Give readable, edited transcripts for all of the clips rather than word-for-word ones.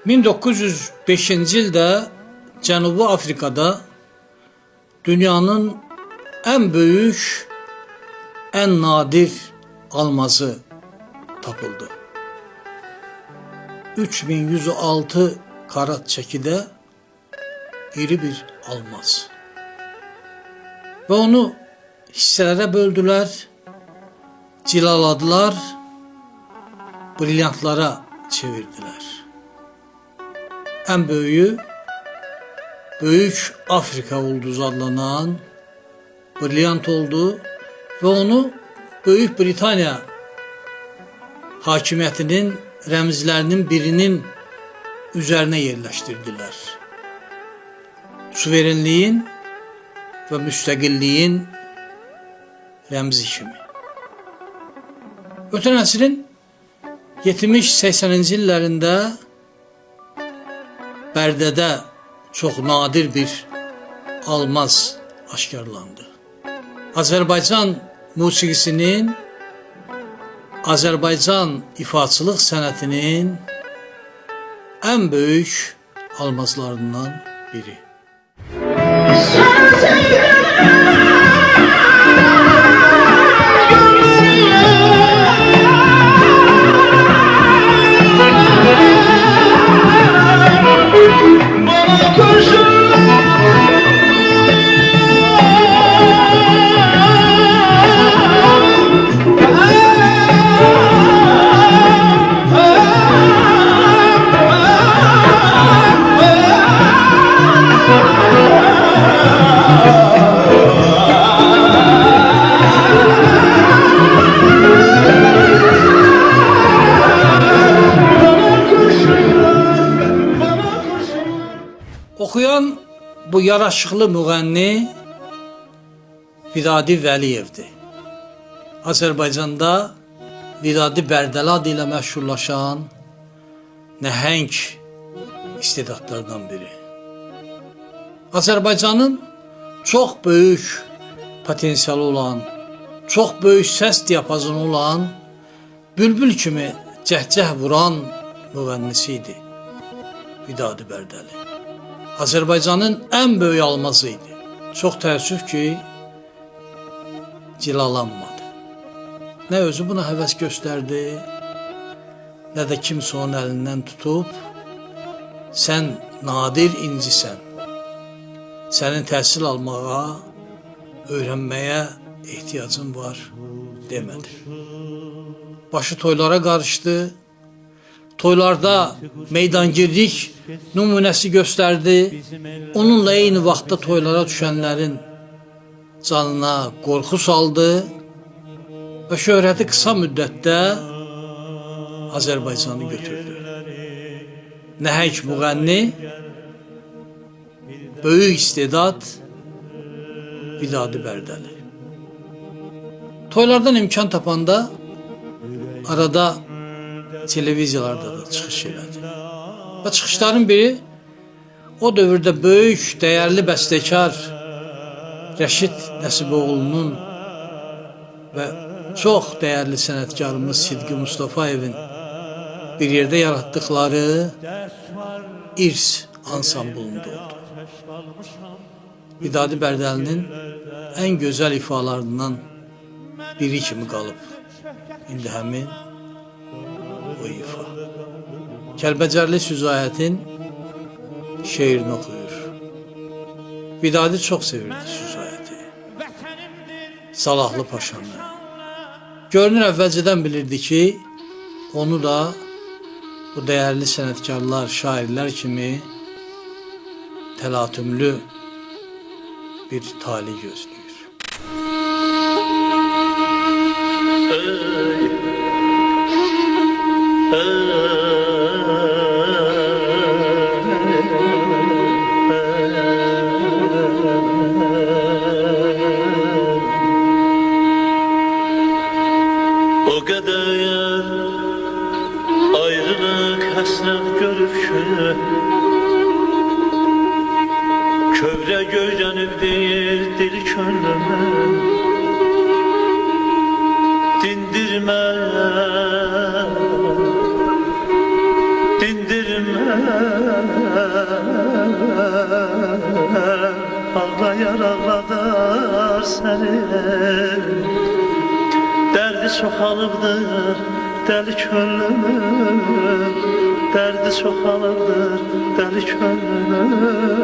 1905-ci ildə Cənubi Afrikada dünyanın ən böyük, ən nadir almazı tapıldı. 3106 karat çəkidə iri bir almaz. Və onu hissələrə böldülər, cilaladılar, brilyantlara çevirdilər. Ən böyüyü, Böyük Afrika ulduzu adlanan brilyant oldu və onu Böyük Britaniya hakimiyyətinin rəmzlərinin birinin üzərinə yerləşdirdilər. Suverenliyin və müstəqilliyin rəmzi kimi. Ötən əsrin 70-80-ci illərində Bərdədə çox nadir bir almaz aşkarlandı. Azərbaycan musiqisinin, Azərbaycan ifaçılıq sənətinin ən böyük almazlarından biri. Oxuyan bu yaraşıqlı müğənni Vidadi Vəliyevdir. Azərbaycanda Vidadi Bərdəli adı ilə məşhurlaşan nəhəng istedadlardan biri. Azərbaycanın çox böyük potensialı olan, çox böyük səs diapazonu olan, bülbül kimi cəhcəh vuran müğənnisi idi Vidadi Bərdəli. Azərbaycanın ən böyük almazı idi. Çox təəssüf ki, cilalanmadı. Nə özü buna həvəs göstərdi, nə də kimsə onun əlindən tutub, sən nadir incisən, sənin təhsil almağa, öyrənməyə ehtiyacın var demədi. Başı toylara qarışdı, toylarda meydangirlik nümunəsi göstərdi, onunla eyni vaxtda toylara düşənlərin canına qorxu saldı və şöhrəti qısa müddətdə Azərbaycanı götürdü. Nəhəng müğənni, böyük istedad Vidadi Bərdəli. Toylardan imkan tapanda arada televiziyalarda da çıxış elədi. Və çıxışların biri o dövrdə böyük, dəyərli bəstəkar Rəşid Nəsiboğlunun və çox dəyərli sənətkarımız Sidqi Mustafayevin bir yerdə yaratdıqları İrs ansamblında oldu. Vidadi Bərdəlinin ən gözəl ifalarından biri kimi qalıb indi həmin o ifa. Kəlbəcərli Süzayətin şeirini oxuyur. Vidadi çox sevirdi Süzayəti, Salahlı Paşanı. Görünür əvvəlcədən bilirdi ki, onu da bu dəyərli sənətkarlar, şairlər kimi təlatümlü bir tali gözləyir. O qədər ayrılıq həsrət görüb kövrə göyrənib deyir dil könlümə dindirmə yar ağladar seni. Derdi çoxalıbdır deli könlümün, derdi çoxalıbdır deli könlümün.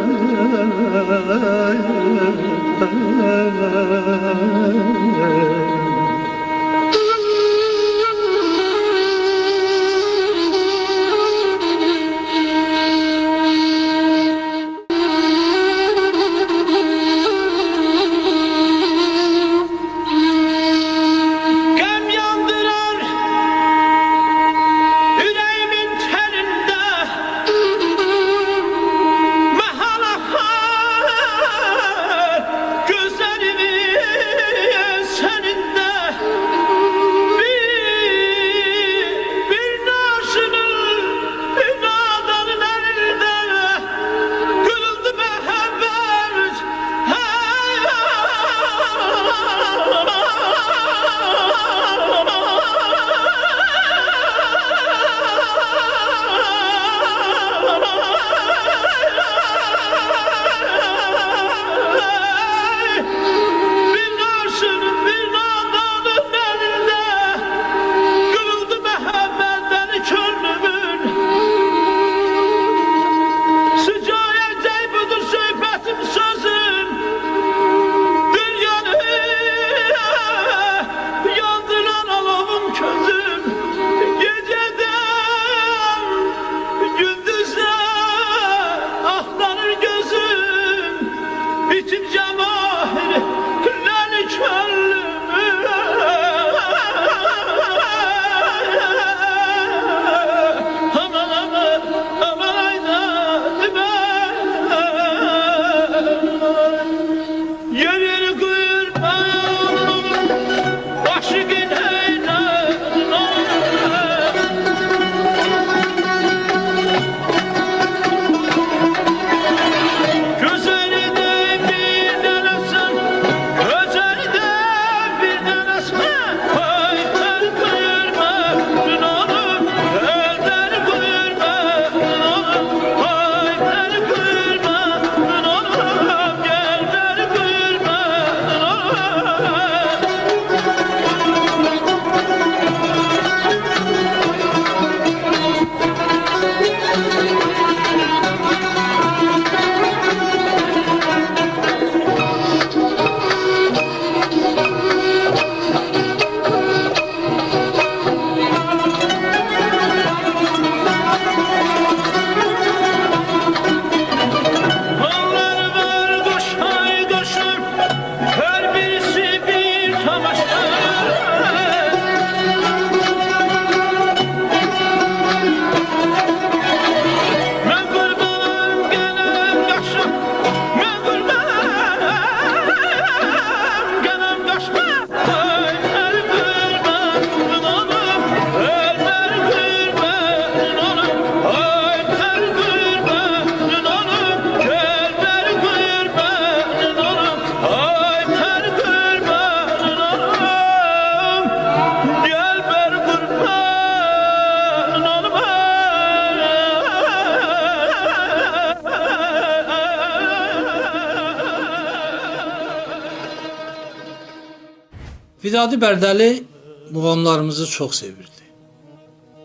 Vidadi Bərdəli muğamlarımızı çox sevirdi.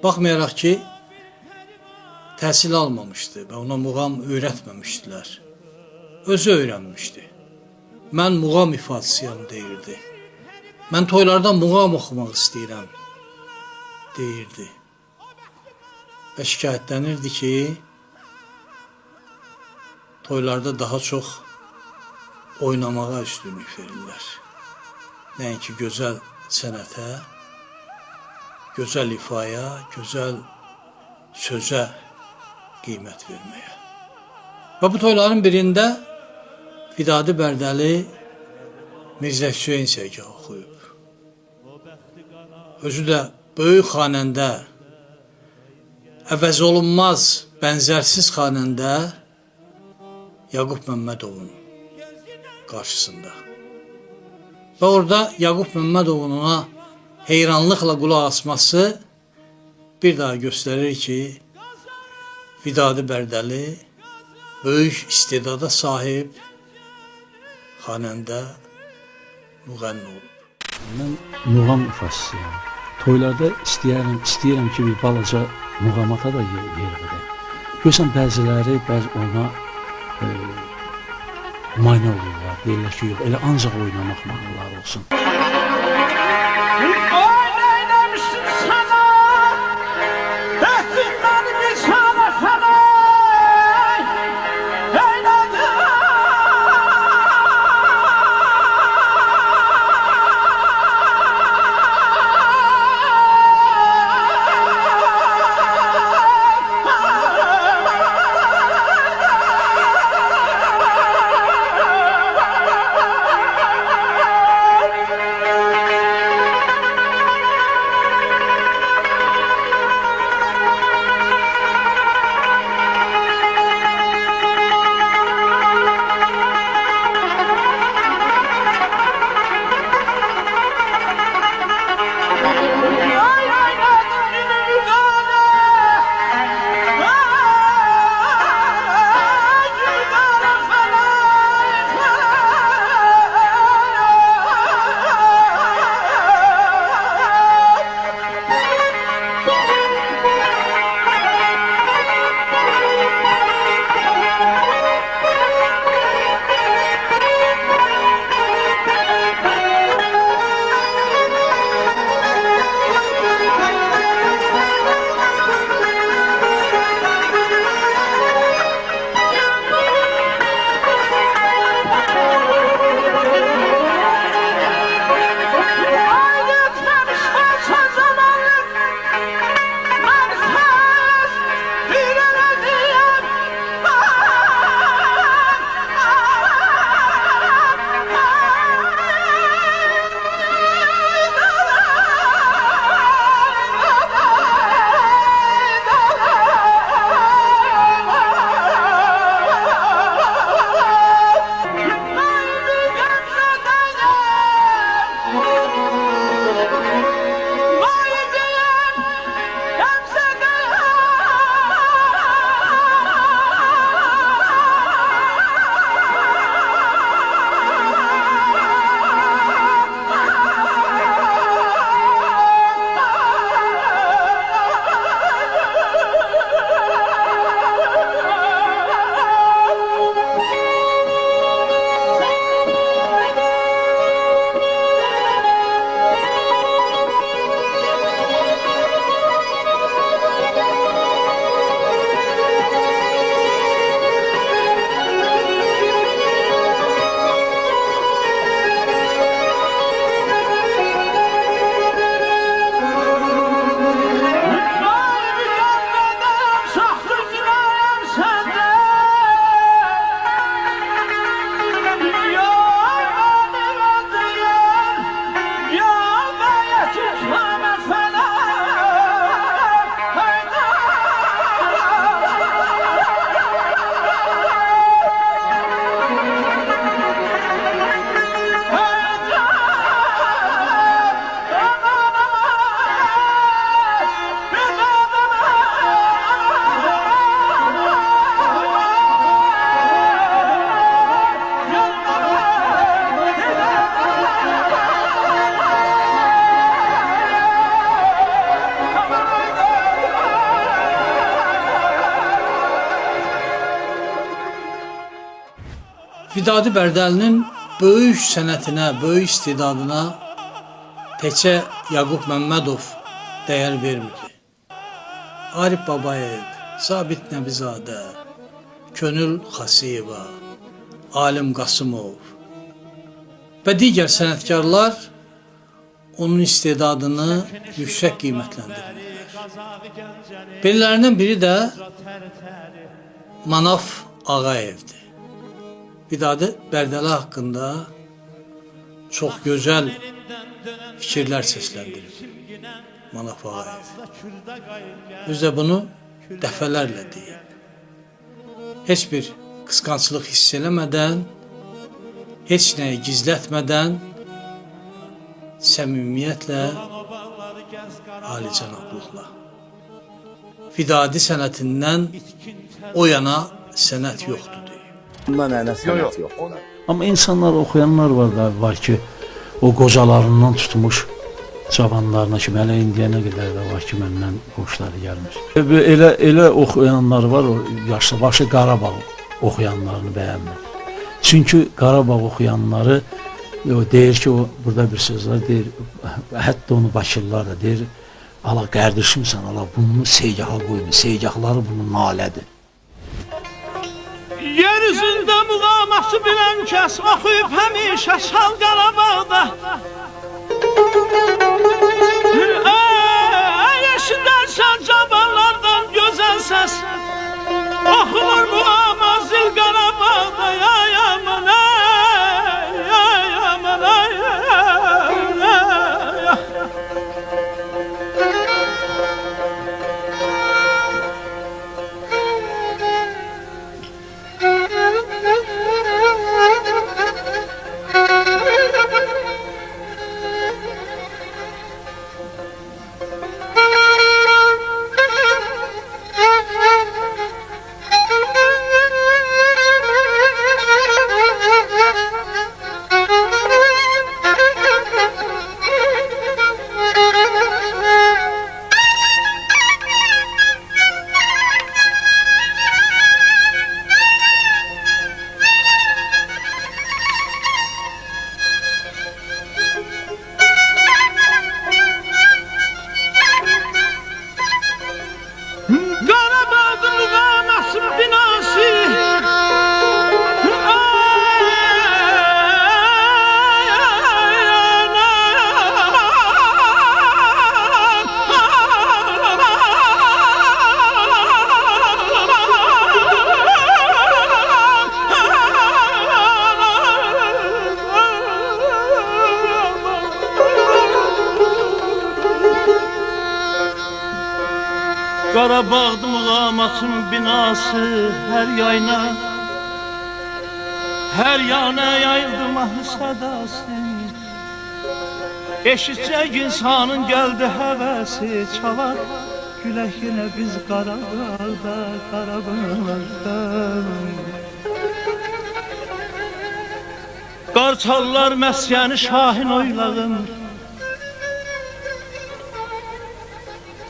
Baxmayaraq ki, təhsil almamışdı və ona muğam öyrətməmişdilər. Özü öyrənmişdi. Mən muğam ifadəsiyəm deyirdi. Mən toylarda muğam oxumaq istəyirəm deyirdi. Və şikayətlənirdi ki, toylarda daha çox oynamağa üstünlük verirlər. Nəinki gözəl sənətə, gözəl ifaya, gözəl sözə qiymət verməyə. Və bu toyların birində Vidadi Bərdəli Mirzə Hüseyn Sərgah oxuyub. Özü də böyük xanəndə, əvəz olunmaz, bənzərsiz xanəndə Yaqub Məmmədovun qarşısında. Və orada Yaqub Məmmədovun ona heyranlıqla qulaq asması bir daha göstərir ki, Vidadi Bərdəli böyük istedada sahib, xanəndə, müğənni olub. Mən muğam ufasıyam. Toylarda istəyirəm ki, bir balaca muğamata da yer verək. Görürsən, bəziləri ona mane olurlar, deyirlər ki, yox, elə ancaq oynamaq mahnılar olsun. Vidadi Bərdəlinin böyük sənətinə, böyük istedadına təkcə Yaqub Məmmədov dəyər vermirdi. Arif Babayev, Sabit Nəbizadə, Könül Xasiyeva, Alim Qasımov və digər sənətkarlar onun istedadını yüksək qiymətləndirdilər. Bellərindən biri də Manaf Ağayevdir. Vidadi Bərdəli haqqında çox gözəl fikirlər səsləndirib Manaf Ağayev. Özü də bunu dəfələrlə deyib. Heç bir qısqanclıq hiss eləmədən, heç nəyi gizlətmədən, səmimiyyətlə, alicənablıqla. Vidadi sənətindən o yana sənət yoxdur deyib. Bundan ənə sənət yoxdur. Amma insanlar, oxuyanlar var ki, o qocalarından tutmuş cavanlarına ki, hələ indiyənə qədər də var ki, məndən xoşları gəlmir. Elə oxuyanlar var, o yaşlıbaşı Qarabağ oxuyanlarını bəyənmir. Çünki Qarabağ oxuyanları deyir ki, burada bir söz var, deyir, hətta onu Bakırlılar da deyir, ala qardaşımsan, ala bunu seygaha qoyma, seygahları bunun nalədir. Yeryüzündə muğamatı bilən kəs oxuyub həmişə Şal Qarabağda. Eşidərsən cavanlardan gözəl səs, oxunur muğamat zil Qarabağda. Ay aman, ay aman, ay aman. Qarabağın muğamatın binası, Qarabağdı muğamatın binası her yana yayıldı mahnı sədası. Eşitcək insanın gəldi həvəsi, çalar gülək yenə biz Qarabağda, Qarabağda. Qarçallar məskəni Şahin oylağım,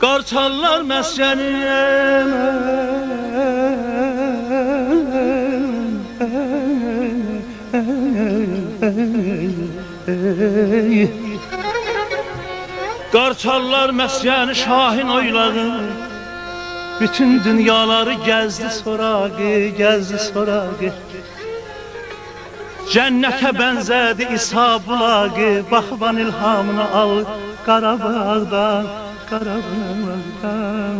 Qarçallar məskəni Qarçallar məskəni Şahin oylağı, bütün dünyaları gəzdi sorağı. Cənnətə bənzədi İsa bulağı, baxvan ilhamını al Qarabağdan, Qarabağdan.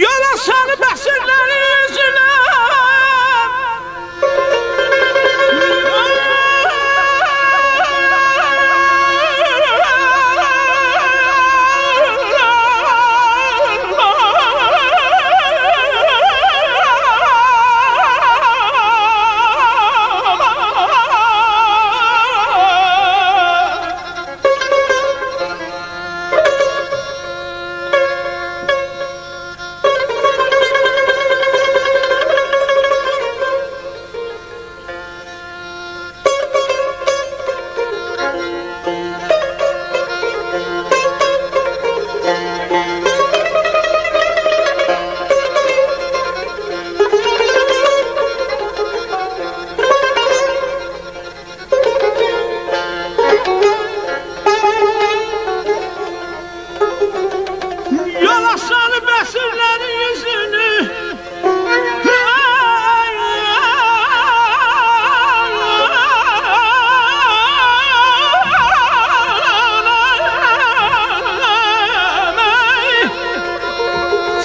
Yola salıb əsirləri yüzünə, yola salıb əsirləri yüzünü,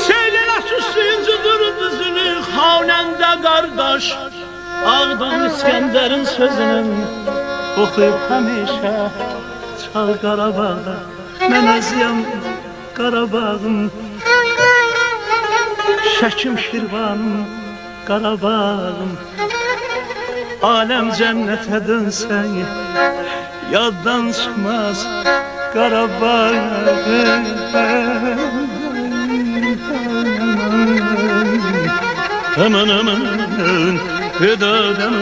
Seylələ ki suyuncu durub üzünü, xavləndə qardaş Ağdan İskəndərin sözünü oxuyub həmişə çal Qarabağda. Mən əziyəm Qarabağım, Şəkim Şirvanım, Qarabağım. Aləm cənnətə dönsən, yaddan çıxmaz Qarabağım. Aman aman aman. Vidadem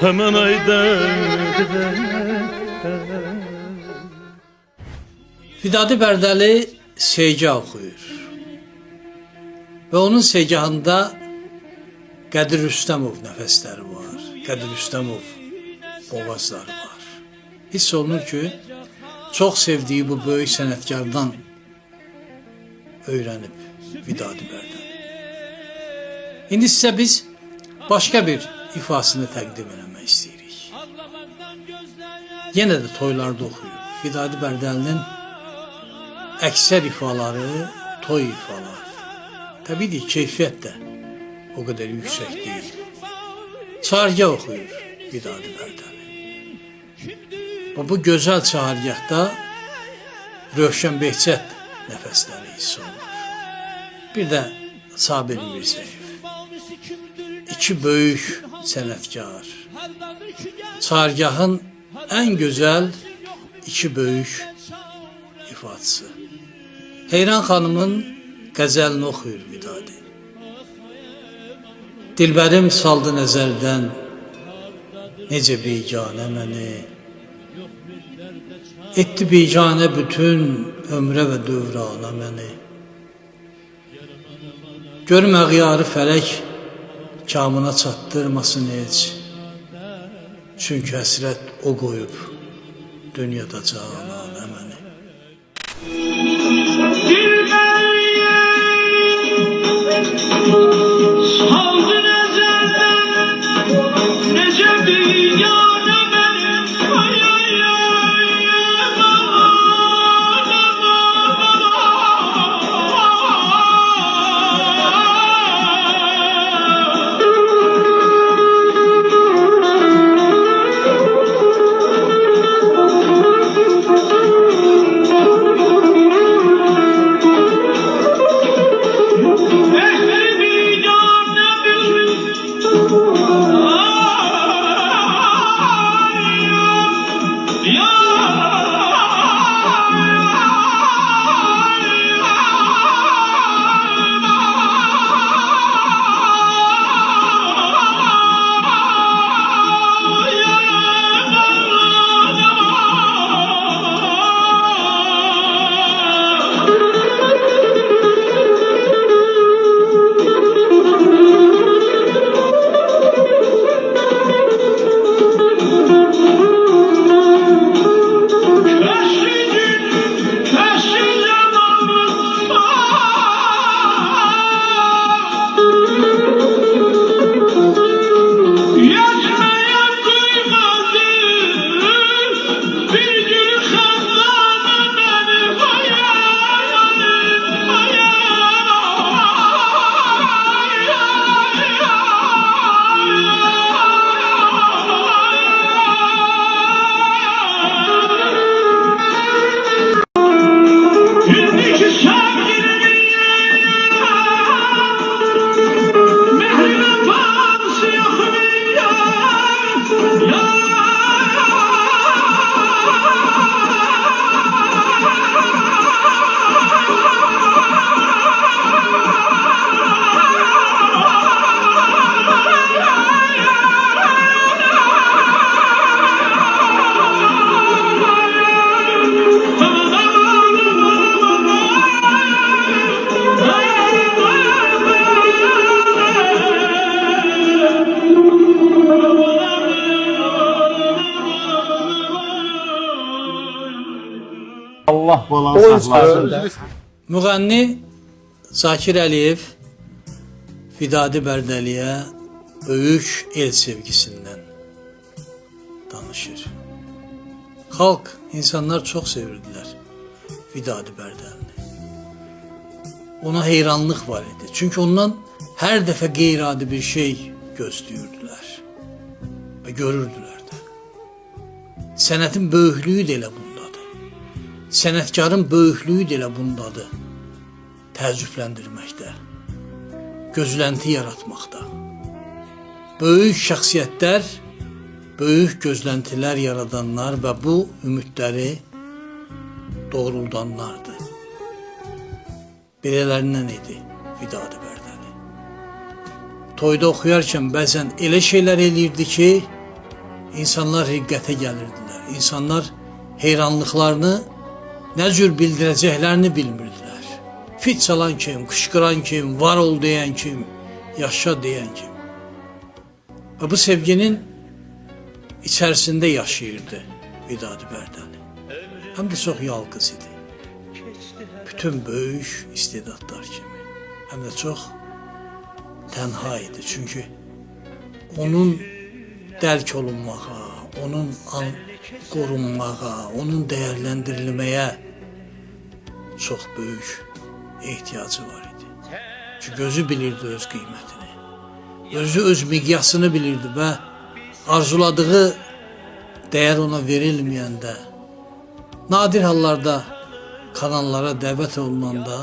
hemen ayda Vidadi Bərdəli Segah oxuyur və onun segahında Qədir Rüstəmov nəfəsləri var, Qədir Rüstəmov boğazları var. Hiss olunur ki, çox sevdiyi bu böyük sənətkardan öyrənib Vidadi Bərdəli. İndi sizə biz başqa bir ifasını təqdim eləmək istəyirik. Yenə də toylarda oxuyur. Vidadi Bərdəlinin əksər ifaları toy ifaları. Təbii ki, keyfiyyət də o qədər yüksək deyil. Çargah oxuyur Vidadi Bərdəli. Bu gözəl çargahda Rövşən Behçət nəfəsləri hiss olunur. Bir də Sabir Mirzəyev. İki böyük sənətkar. Çargahın ən gözəl iki böyük ifaçısı. Heyran xanımın qəzəlini oxuyur Vidadi. Dilbərim saldı nəzərdən, necə biganə məni, etdi biganə bütün ömrə və dövrana məni. Görüm əğyarı fələk kamına çatdırmasın heç, çünki həsrət o qoyub dünyada cananə məni. saldı nezerden nece biganə mənim ay ay Allah balanı saxlasın. Müğənni Zakir Əliyev Vidadi Bərdəliyə böyük el sevgisindən danışır. Xalq, insanlar çox sevirdilər Vidadi Bərdəlini. Ona heyranlıq var idi. Çünki ondan hər dəfə qeyri-adi bir şey gözləyirdilər və görürdülər də. Sənətin böyüklüyü də elə bundadır. Sənətkarın böyüklüyü də elə bundadır. Təəccübləndirməkdə, gözlənti yaratmaqda. Böyük şəxsiyyətlər, böyük gözləntilər yaradanlar və bu ümidləri doğruldanlardır. Belələrindən idi Vidadi Bərdəli. toyda oxuyarkən bəzən elə şeylər eləyirdi ki, insanlar riqqətə gəlirdilər. İnsanlar heyranlıqlarını nə cür bildirəcəklərini bilmirdilər. Fit çalan kim, qışqıran kim, var ol deyən kim, yaşa deyən kim. Və bu sevginin içərisində yaşayırdı Vidadi Bərdəli. Həm də çox yalqız idi. Bütün böyük istedadlar kimi. Həm də çox tənha idi. Çünki onun dərk olunmağa, onun qorunmağa, onun dəyərləndirilməyə çox böyük ehtiyacı var idi. Çünki gözü bilirdi öz qiymətini. Özü öz miqyasını bilirdi və arzuladığı dəyər ona verilməyəndə, nadir hallarda kanallara dəvət olunanda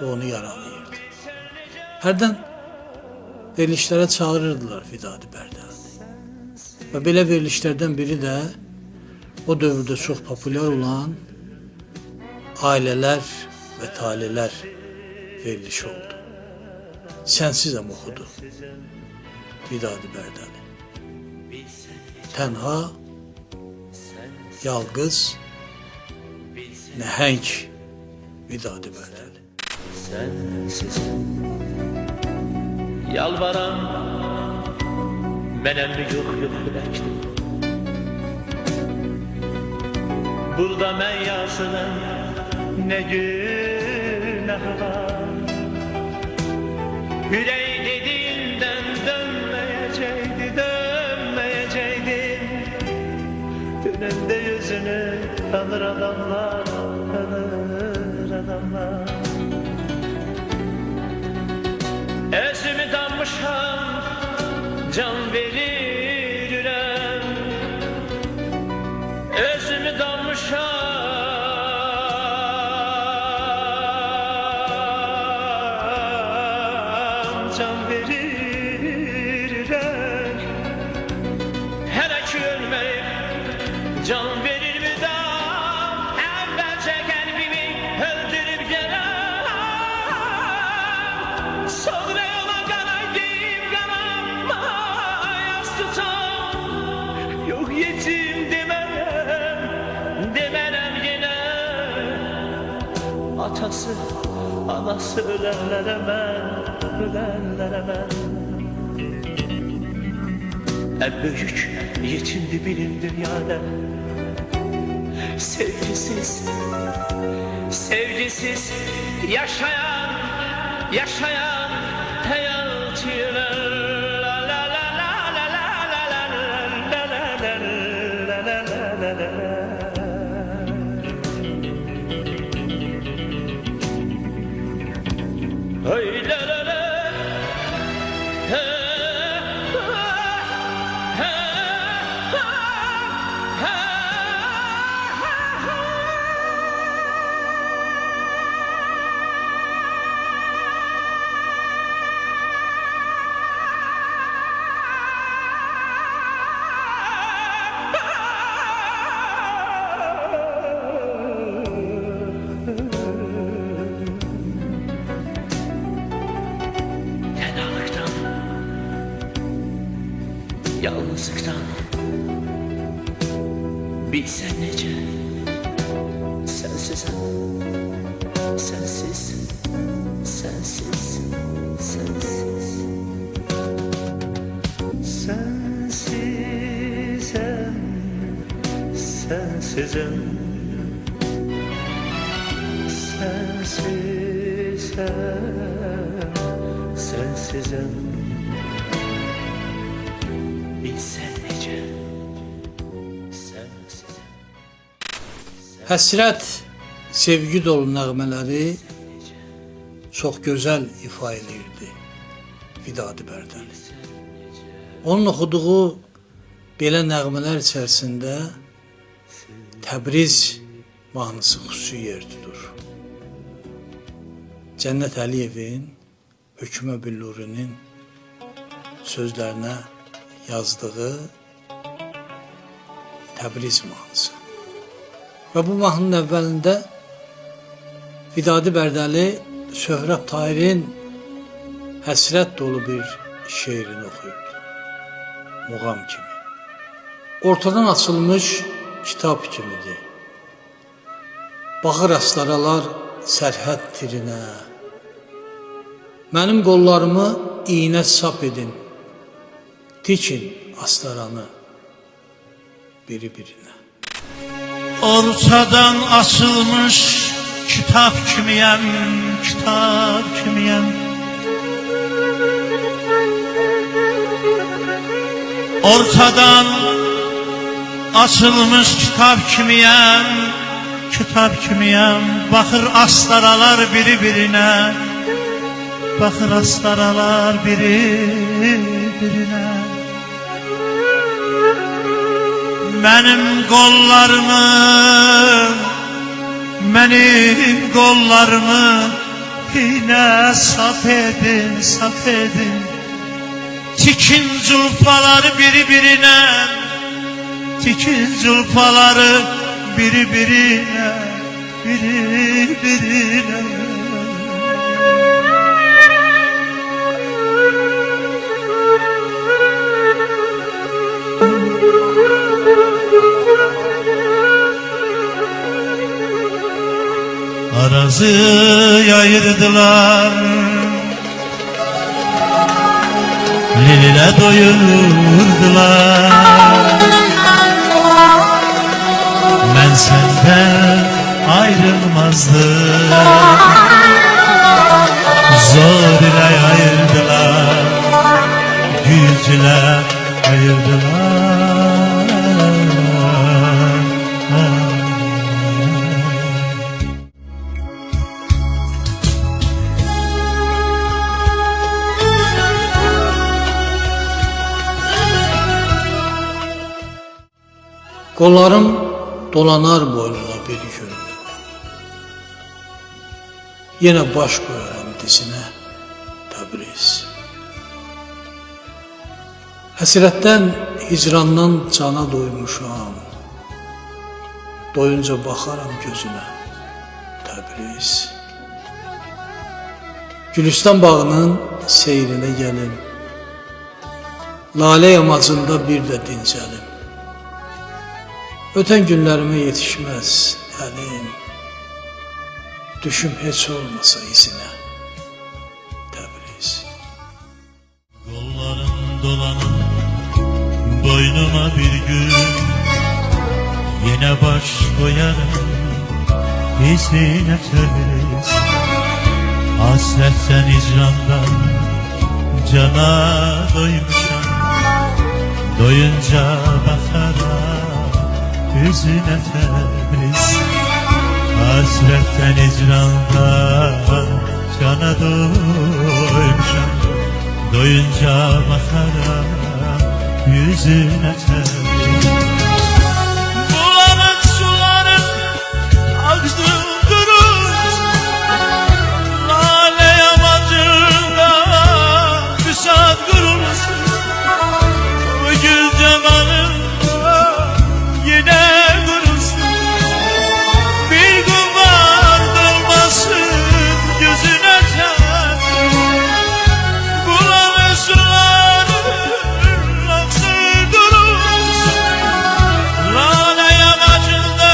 o onu yaralayırdı. Hərdən verilişlərə çağırırdılar Vidadi Bərdəli. Və belə verilişlərdən biri də o dövrdə çox populyar olan ailələr və talelər verilişi oldu. Sənsizəm oxudu Vidadi Bərdəli. Tənha, yalqız, nəhəng Vidadi Bərdəli. Sensizim yalvaran mənəm yox ürəkdim. Burada mən yazılan nə günah var. Ürək dediğinden dönmeyecekti, dönmeyecekti. Dönende yüzünü tanır adamlar, tanır adamlar. Özümü danmışam, can verirəm. Özümü danmışam, can verirəm. Hələ ki ölməyib, can verir mi da? Əvvəlcə qəlbimi öldürüb gələm. Sonra yola qanaydım, qanama yas tutam. Yox yetim demərəm yenə. Atası, anası ölenlere mən, ölenlere mən. En büyük yetimdi benim dünyada. Sevgisiz, sevgisiz yaşayan, yaşayan hayatçılar. La la la la la la la la la la la la la. Hey la la la, ha ha ha ha. Tenhalıktan, yalnızlıktan bilsen nece sensizim, sensiz, sensiz, sensiz. Sensizim, sensizim, sensizim, sensizim. Bilsen nece sensizim. Həsrət, sevgi dolu nəğmələri çox gözəl ifa edirdi Vidadi Bərdəli. Onun oxuduğu belə nəğmələr içərisində Təbriz mahnısı xüsusi yer tutur. Cənnət Əliyevin, Hökümə Billurinin sözlərinə yazdığı Təbriz mahnısı. Və bu mahnının əvvəlində Vidadi Bərdəli Söhrəb Tahirin həsrət dolu bir şeirini oxuyurdu. Muğam kimi. Ortadan açılmış kitab kimidir. Baxır astaralar sərhəd tirinə. Mənim qollarımı iynə sap edin. Tikin astaranı biri-birinə. Ortadan açılmış kitap kimiyem, kitap kimiyem. Ortadan açılmış kitap kimiyem, kitap kimiyem. Bakır astaralar biri-birine, bakır astaralar biri-birine. Benim kollarımı yine sap edin, sap edin. Tikin zülfaları biri-birine, tikin zülfaları biri-birine, biri-birine. Arazı ayırdılar, lilile doyurdular. Ben senden ayrılmazdım, zor ile ayırdılar, güç ile ayırdılar. Qollarım dolanar boynuna bir gün. Yenə baş qoyaram dizinə Təbriz. Həsrətdən, hicrandan cana doymuşam. Doyunca baxaram gözünə Təbriz. Gülüstan bağının seyrinə gəlin. Lalə yamacında bir də dincəlim. Ötən günlərimə yetişməz əlim. Düşüm heç olmasa izinə Təbriz. Kollarım dolanır boynuma bir gün, yine baş koyarım izine Təbriz. Hasretten icrandan cana doymuşam, doyunca bakarım yüzüne Təbriz. Hasretten icrandan cana doymuşam, doyunca bakarım yüzüne Təbriz. Bulanık suların aktı durur, lale yamacında müsaat kurulsun. O gül cemalım yine kurulsun, bir gün var dolmasın gözüne Təbriz. Bulanık suların aktı durur, lale yamacında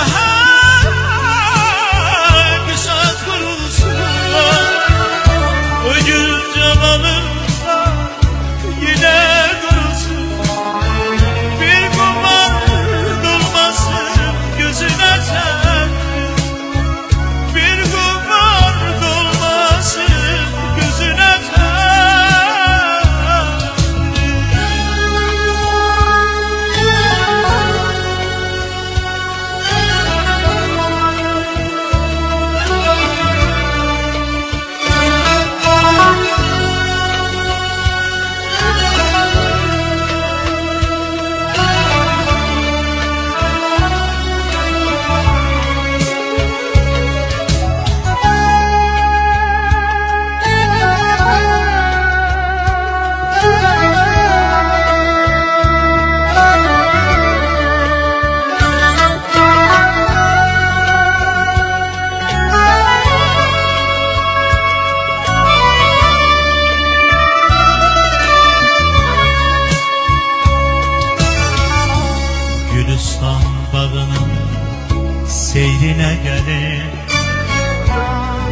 seni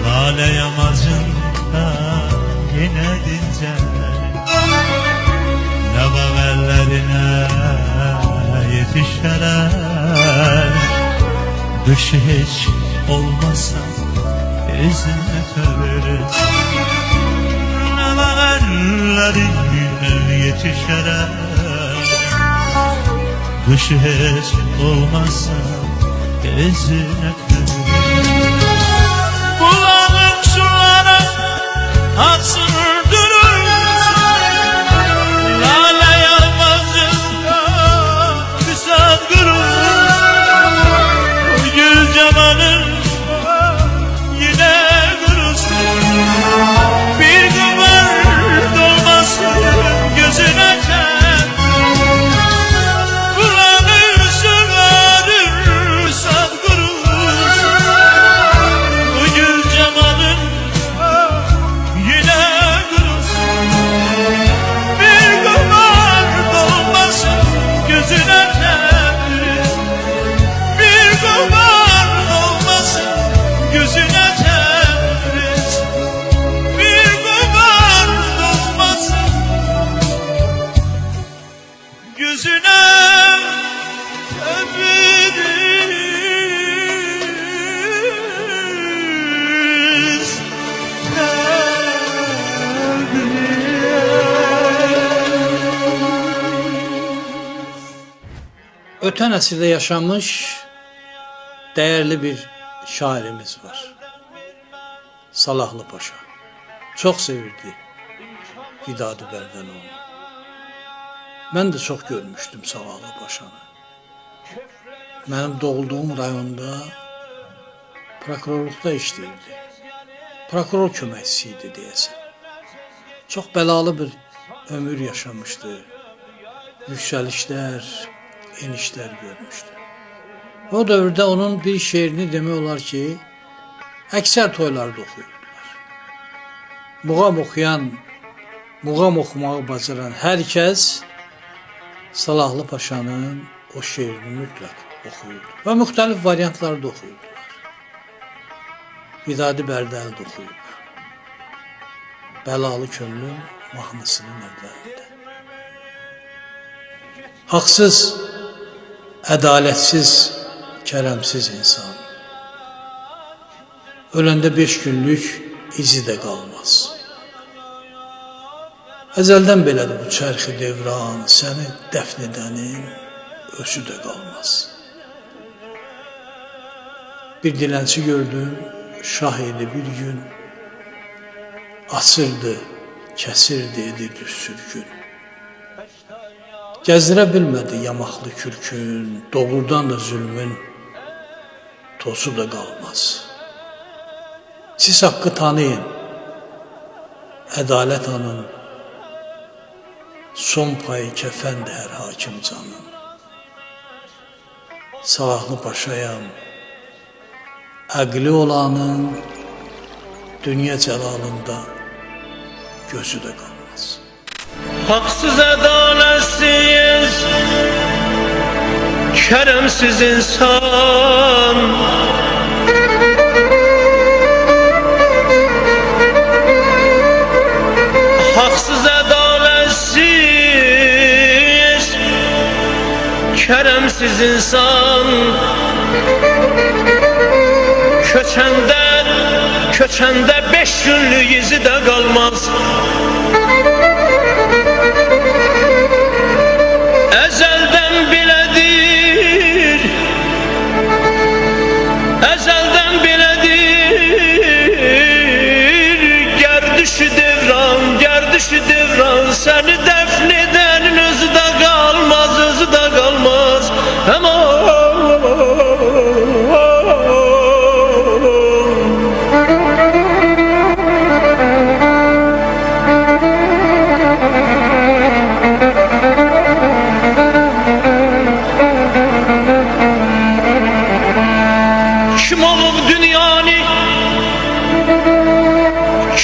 lale yamacında yine dincel. Ne bağ ellerine yetişeler, dışı hiç olmasa izine törürüz. Ne bağ ellerine yetişeler, dışı hiç olmasa izine törürüz. Bulağın sulara aksın durur, lale yalmazında güzel durur. O gül cemalın yine kurusun, bir duvar dolmasın gözüne kem. Bulanır sularır sad kurusun, o gül cemalın yine kurusun. Bir duvar dolmasın gözüne kem, bir duvar dolmasın gözüne tebriz, bir duvar dolmasın gözüne tebriz. Ötən əsrdə yaşamış değerli bir şairimiz var. Salahlı Paşa. Çok sevirdi Vidadi Bərdəloğlu. Ben de çok görmüştüm Salahlı Paşa'nı. Benim doğulduğum rayonda prokurorluqda işləyirdi. Prokuror köməkçisiydi deyəsən. Çox bəlalı bir ömür yaşamıştı. Yüksəlişlər, enişlər görmüştü. O dövrdə onun bir şeirini demək olar ki, əksər toylarda oxuyurdular. Muğam oxuyan, muğam oxumağı bacaran hər kəs Salahlı Paşanın o şeirini mütləq oxuyurdu və müxtəlif variantlarda oxuyurdular. Vidadi Bərdəli də oxuyub. Bəlalı könlüm mahnısının əvvəlində. Haqsız, ədalətsiz, kərəmsiz insan. Öləndə 5 günlük izi də qalmaz. Əzəldən belədir bu çərxi devran, səni dəfn edənin özü də qalmaz. Bir dilənçi gördüm, şah idi bir gün, asırdı, kəsirdi edi düz sürgün. Gəzdirə bilmədi yamaqlı kürkün, doğrudan da zülmün tozu da qalmaz. Siz haqqı tanıyın, ədalət anın, son payı kəfənd hər hakim canın. Salahlı Paşayam, əqli olanın dünya cəlalında gözü də qalmaz. Haksız, adaletsiz, keremsiz insan. Haksız, adaletsiz, keremsiz insan. Köçende 5 günlük izi de kalmaz. Ezelden biledir, ezelden biledir. Gerdişi devran, seni defn edenin özü de kalmaz, özü de kalmaz. Aman.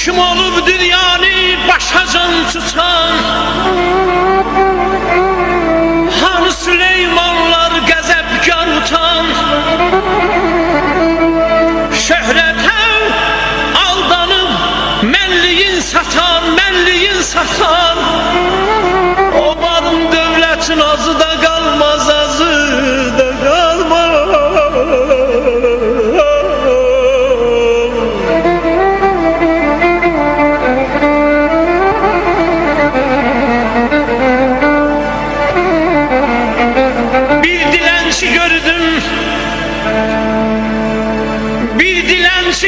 Kim olup dünyanı başacan tutan, Hanı Süleymanlar qəzəbkar utan. satan, o malın dövlətin azı da qalmaz, azı da qalmaz.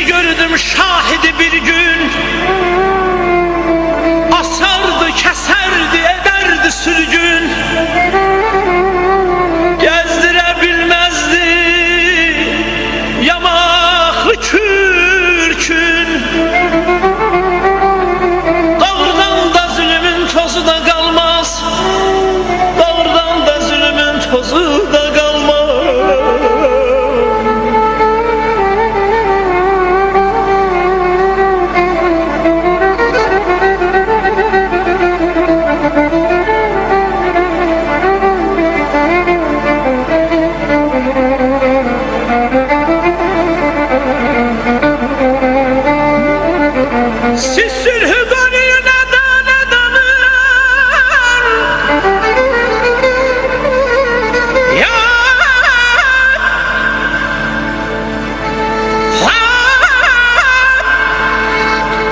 Gördüm şahidi bir gün, asardı, keserdi, ederdi sürgün, gezdirebilmezdi yamaklı kürkün. Dağırdan da zulümün tozu da kalmaz, dağırdan da zulümün tozu da kalmaz. Siz sülhü konuyu neden ya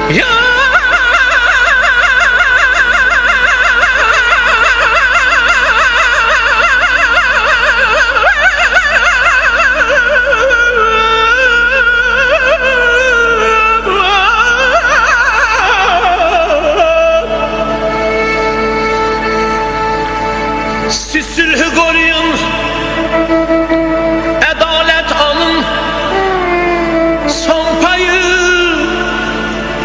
ya siz sülhü koruyun, adalet alın, son payı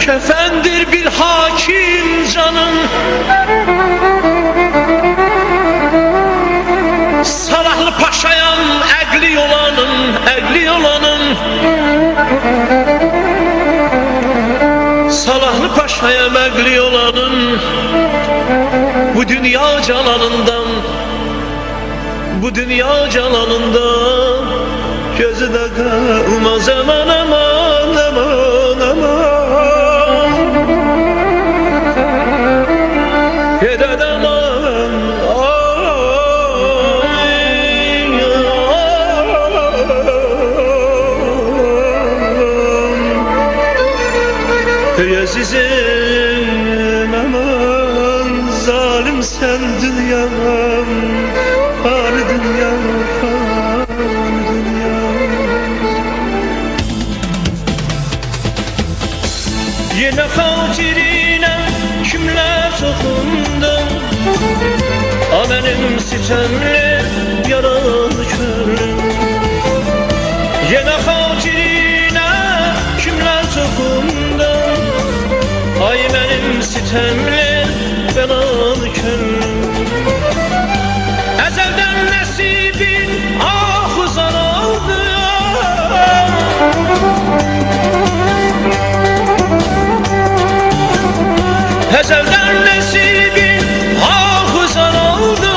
kefendir bir hakim canın. Salahlı paşayan egli olanın, egli olanın, Salahlı paşayam egli olanın, bu dünya calanından, bu dünya calanından gözü de kalmaz. Aman aman aman aman, yeded aman, ay ey azizim aman, zalim sen dünyam, fani dünya, fani dünya. Yine xatirine kimler toxundu, a benim sitemli yaralı körüm. Yine xatirine kimler toxundu, ay benim sitemli belalı körüm. Ezelden nesibin ahuzan aldı, ezelden nesibin ahuzan aldı.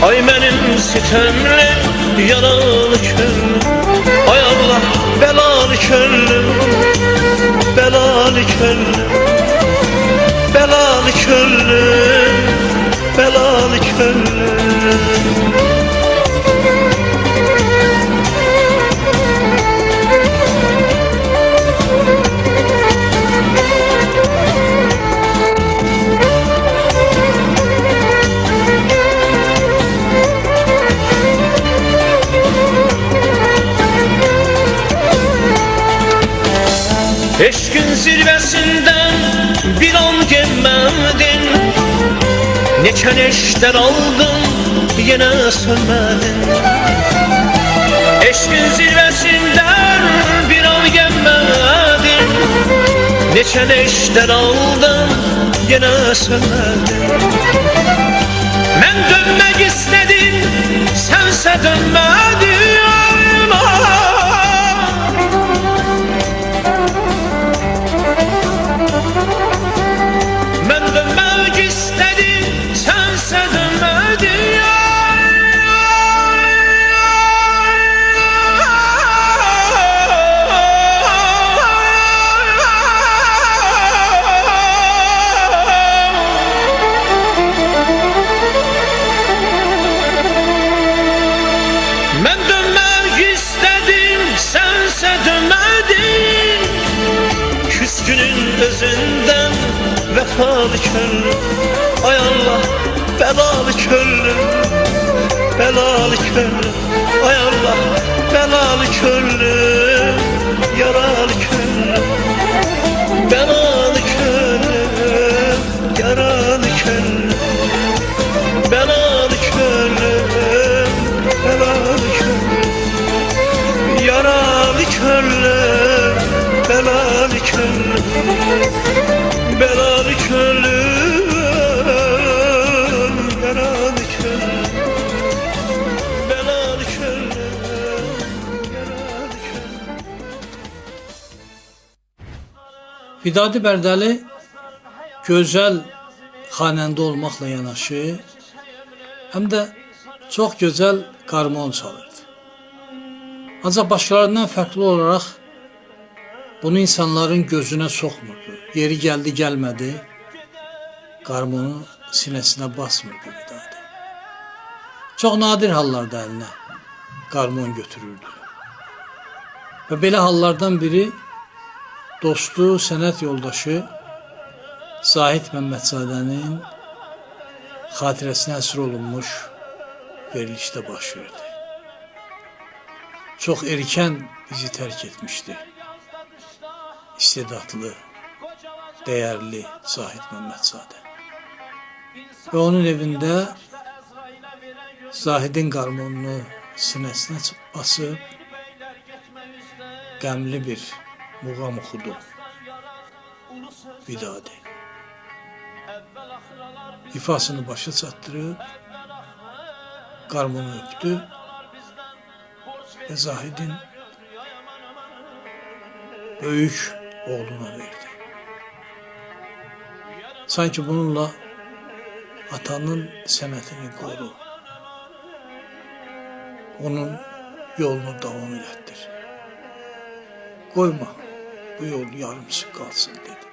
Ay benim sitemli yaralı körüm, ay Allah belalı körüm, belalı körüm, belalı körüm, belalı körüm. Eşkin zirvesinden bir an gelmedin, neçə neşter aldın yine sönmedin. Eşkin zirvesinden bir an gelmedin, neçə neşter aldın yine sönmedin. Ben dönmek istedim, sense dönmedin. Ben dönmek istedim, sense dönmedin. gözünden vefalı köllüm. Ay Allah belalı köllüm, belalı köllüm. Ay Allah belalı köllüm, yaralı köllüm. Belalı köllüm, yaralı köllüm. Belalı köllüm, belalı köllüm. Yaralı köllüm, belalı köllüm. Belalı köllüm, yaralı köllüm. Belalı köllüm, yaralı köllüm. Vidadi Bərdəli gözəl xanəndə olmaqla yanaşı, həm də çox gözəl qarmon çalırdı. Ancaq başqalarından fərqli olaraq bunu insanların gözünə soxmurdu. Yeri gəldi, gəlmədi, qarmonu sinəsinə basmırdı Vidadi. Çox nadir hallarda əlinə qarmon götürürdü. Və belə hallardan biri dostu, sənət yoldaşı Zahid Məmmədzadənin xatirəsinə əsir olunmuş verilişdə baş verdi. Çox erkən bizi tərk etmişdi. İstedadlı, dəyərli Zahid Məmmədzadə. Və onun evində Zahidin qarmonunu sinəsinə basıb qəmli bir muğam oxudu Vidadi. İfasını başa çatdırıb qarmonu öpdü və Zahidin böyük oğluna verdi. Sanki bununla atanın sənətini qoru, onun yolunu davam elətdir. Qoyma, bu yol yarımçıq qalsın dedi.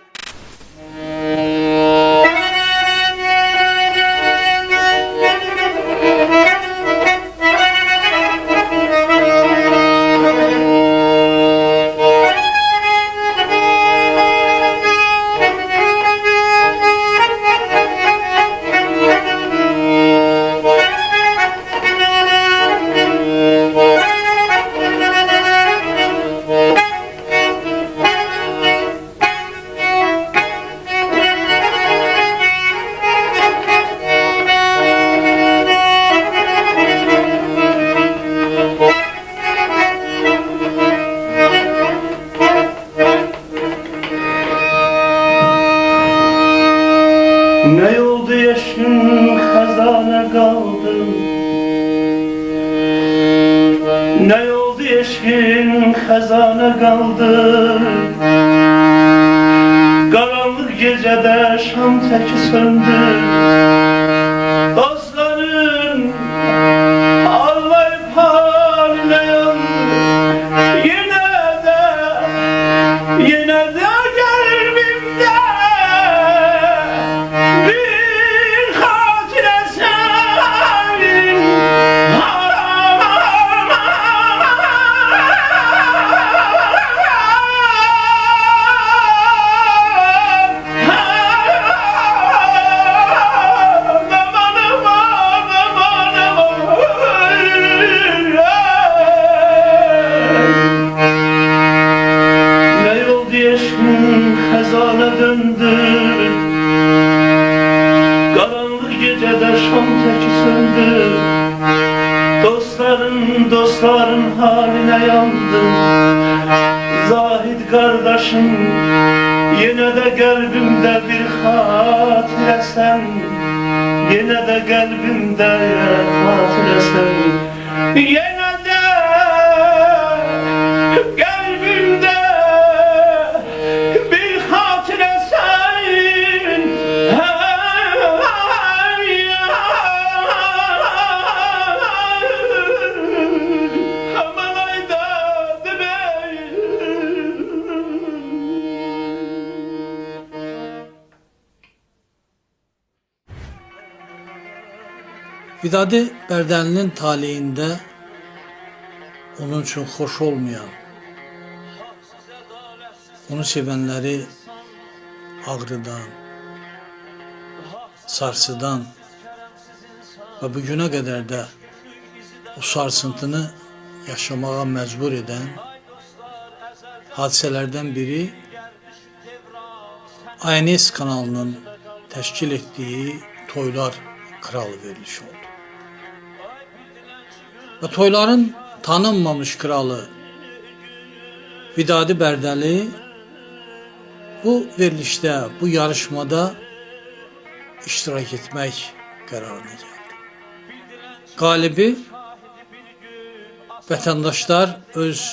Ne oldu yaşın hazana kaldı? Ne oldu yaşın hazana kaldı? Karanlık gecede şam teki söndü. Dostların ağlayıp haline yandı. Yine de kalbimde bir hatire senin. Ne oldu yaşın hazana döndü? Karanlık gecede şam teki söndü. Dostların haline yandım. Zahid kardeşim, yine de kalbimde bir hatire sen. Yine de kalbimde hatire sen. Yine de kalbimde bir hatire sen. Aman ayda demeyin. Vidadi Bərdəlinin taleyində onun üçün xoş olmayan, onu sevənləri Ağrıdan, sarsıdan və bu günə qədər də o sarsıntını yaşamağa məcbur edən hadisələrdən biri ANS kanalının təşkil etdiyi Toylar Kralı verilişi oldu. Və toyların tanınmamış kralı Vidadi Bərdəli bu verilişdə, bu yarışmada iştirak etmək qərarına gəldi. Qalibi vətəndaşlar öz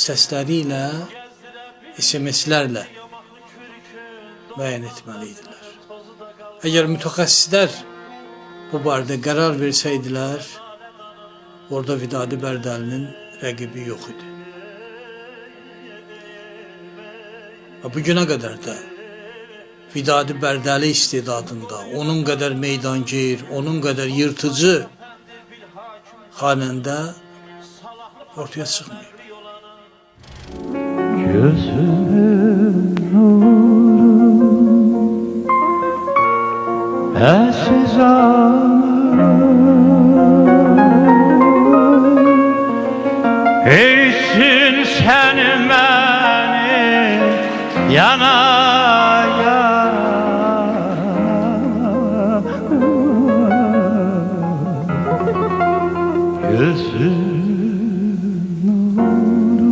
səsləri ilə, SMS-lərlə müəyyən etməli idilər. Əgər mütəxəssislər bu barədə qərar versəydilər, orada Vidadi Bərdəlinin rəqibi yox idi. Və bu günə qədər də Vidadi Bərdəli istedadında onun qədər meydangir, onun qədər yırtıcı xanəndə ortaya çıxmıyor. Gözünün nuru Əziz Eysin sen beni yana Gözünün nuru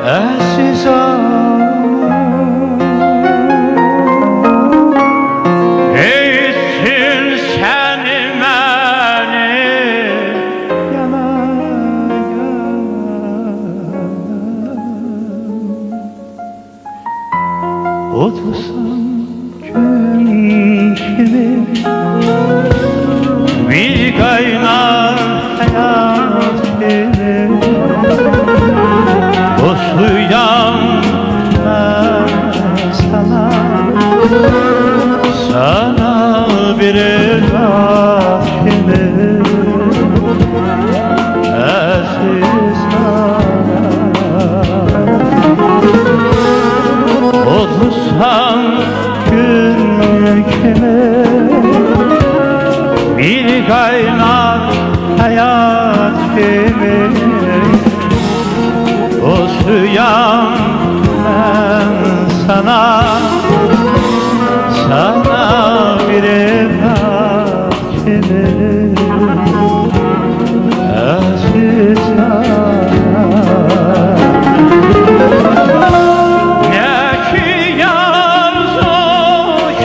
Əziz Eysin sen beni Otursan gün kimi bir kaynar hayat gibi O suyan ben sana bir evlat gibi Aziz Otursan gün kimi bir kaynar hayat gibi O suyan ben sana bir evlat gibi Aziz ne ki yarzu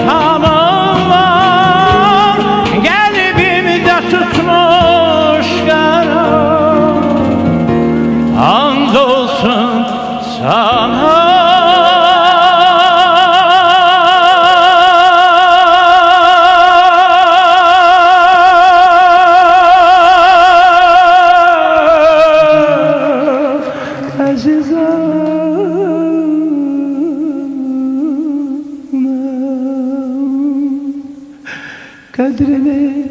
şamım var Kalbimde susmuş karar Andolsun sana kadrini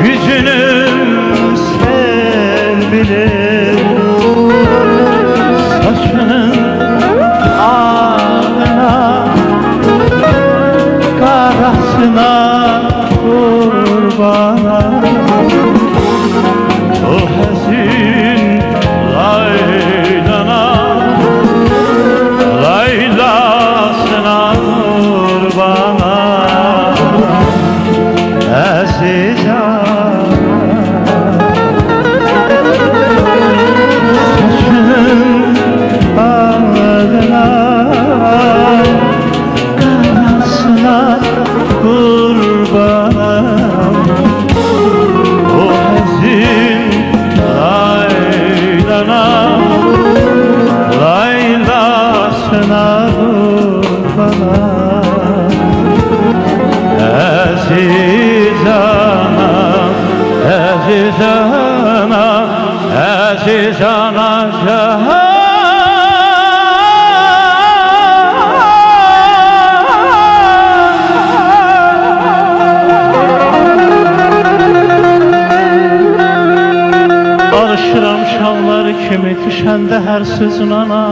Yüzünü sev bilir Saçının ağına Karasına kurbana O hazin laylana Laylasına kurbana Aziz saçının ağına Karasına kurbana O hazin laylana Laylasına kurbana Aziz ana, aziz ana, aziz ana, alışıram şanlar kimi düşəndə hər sözün ana.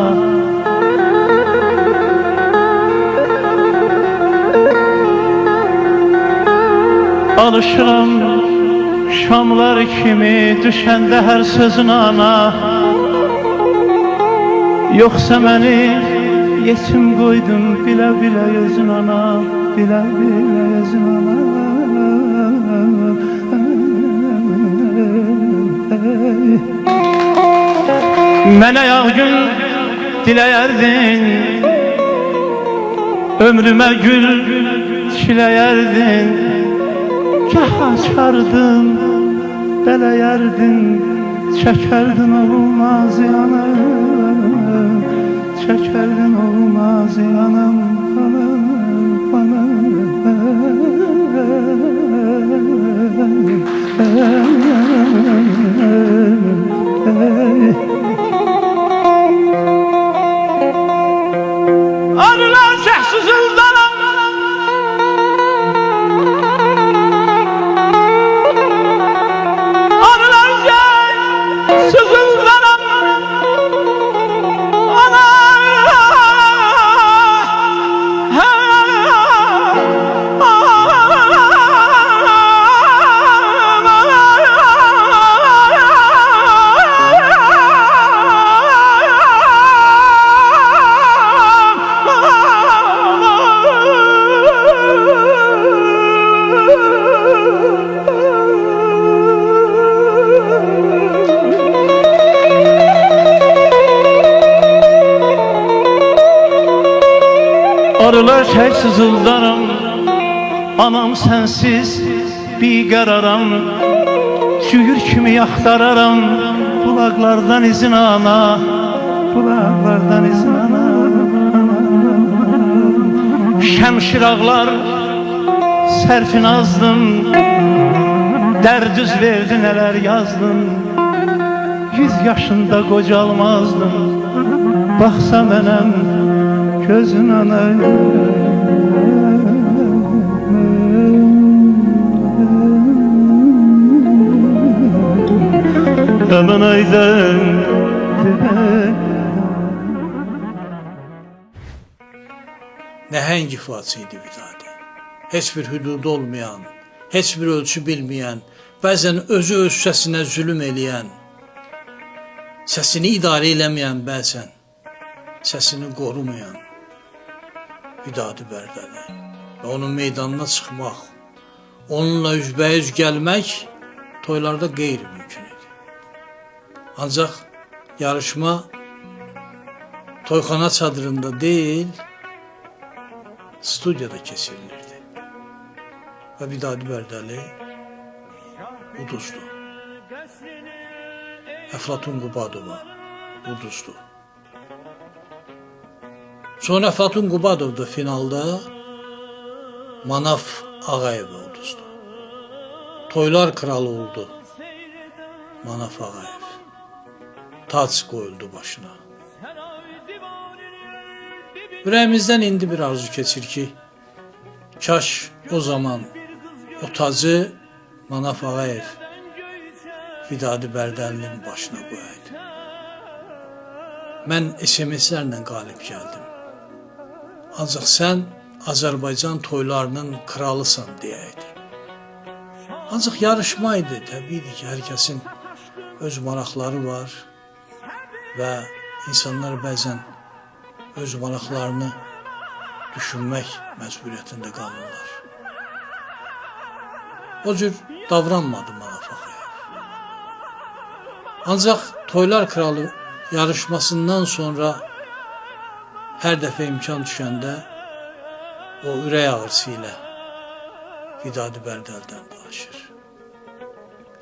Alışıram şamlar kimi düşəndə hər sözün ana. Yoxsa məni yetim qoydun bilə-bilə özün ana, bilə-bilə özün ana. Mənə yağ gün diləyərdin, ömrümə gül çiləyərdin. Gah açardın, beləyərdin, çəkərdin olmaz yanım, çəkərdin olmaz yanım, bana. Arılar şəhsiz ıldanam, arılar şəhsiz ıldanam, ana. Arılar çək sızıldaram, anam sənsiz biqəraram. Cüyür kimi yaxtararam, bulaqlardan izin ana, bulaqlardan izin ana. Şəmşir ağlar, sərfin azdım, dərd üz verdi nələr yazdım. 100 yaşında qocalmazdım, baxsa mənəm gözün ana. Aman aydan Nəhəng ifaçı idi Vidadi. Heç bir hüdudu olmayan, heç bir ölçü bilməyən, bəzən özü öz səsinə zülüm eləyən, səsini idarə eləməyən, bəzən səsini qorumayan Vidadi Bərdəli və onun meydanına çıxmaq, onunla üzbəüz gəlmək toylarda qeyri-mümkün idi. Ancaq yarışma toyxana çadırında deyil, studiyada keçirilirdi. Və Vidadi Bərdəli uduzdu. Əflatun Qubadova uduzdu. Sonra Əflatun Qubadov da finalda Manaf Ağayevə uduzdu. Toylar kralı oldu Manaf Ağayev. Tac qoyuldu başına. Ürəyimizdən indi bir arzu keçir ki, kaş o zaman o tacı Manaf Ağayev Vidadi Bərdəlinin başına qoyaydı. Mən SMS-lərlə qalib gəldim. Ancaq sən Azərbaycan toylarının kralısan deyəydi. Ancaq yarışma idi, təbiidir ki, hər kəsin öz maraqları var və insanlar bəzən öz maraqlarını düşünmək məcburiyyətində qalırlar. O cür davranmadı Manaf Ağayev. Ancaq Toylar Kralı yarışmasından sonra hər dəfə imkan düşəndə o ürək ağrısı ilə Vidadi Bərdəldən danışır.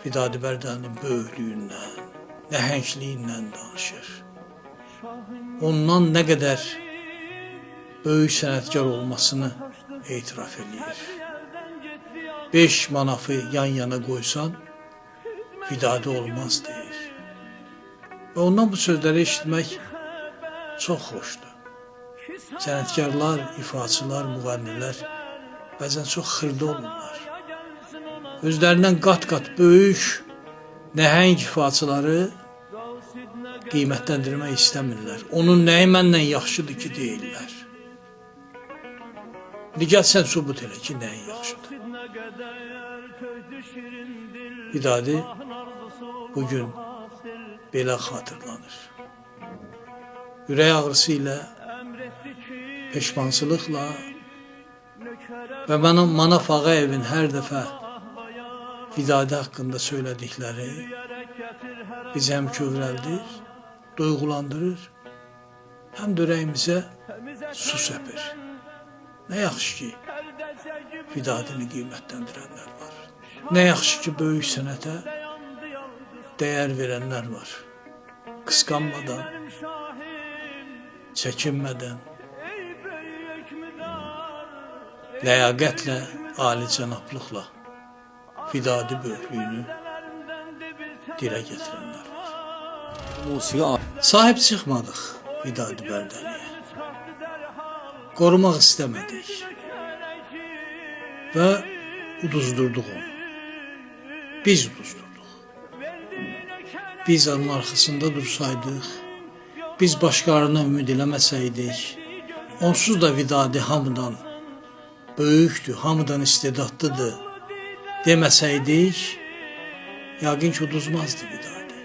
Vidadi Bərdəlinin böyüklüyündən, nəhəngliyindən danışır. Ondan nə qədər böyük sənətkar olmasını etiraf edir. 5 manafı yan-yana qoysan, Vidadi olmaz deyir. Və ondan bu sözləri eşitmək çox xoşdur. Sənətkarlar, ifaçılar, müğənnilər bəzən çox xırda olurlar. Özlərindən qat-qat böyük, nəhəng ifaçıları qiymətləndirmək istəmirlər. Onun nəyi məndən yaxşıdır ki, deyirlər. Gəl sən sübut elə ki, nəyin yaxşıdır. Vidadi bugün belə xatırlanır. Ürək ağrısı ilə, peşmansılıqla və mənim Manaf Ağayevin hər dəfə Vidadi haqqında söylədikləri bizi həm kövrəldir, duyğulandırır, həm də ürəyimizə su səpir. Nə yaxşı ki, Vidadini qiymətləndirənlər var. Nə yaxşı ki, böyük sənətə dəyər verənlər var. Qısqanmadan, çəkinmədən, ləyaqətlə, alicənablıqla Vidadi böyüklüyünü dilə gətirənlər var. Sahib çıxmadıq Vidadi Bərdəliyə. Qorumaq istəmədik və uduzdurduq onu. Biz uduzdurduq. Biz onun arxasında dursaydıq, biz başqalarına ümid eləməsəydik, onsuz da Vidadi hamıdan böyükdür, hamıdan istedadlıdır deməsəydik, yəqin ki, uduzmazdı Vidadi.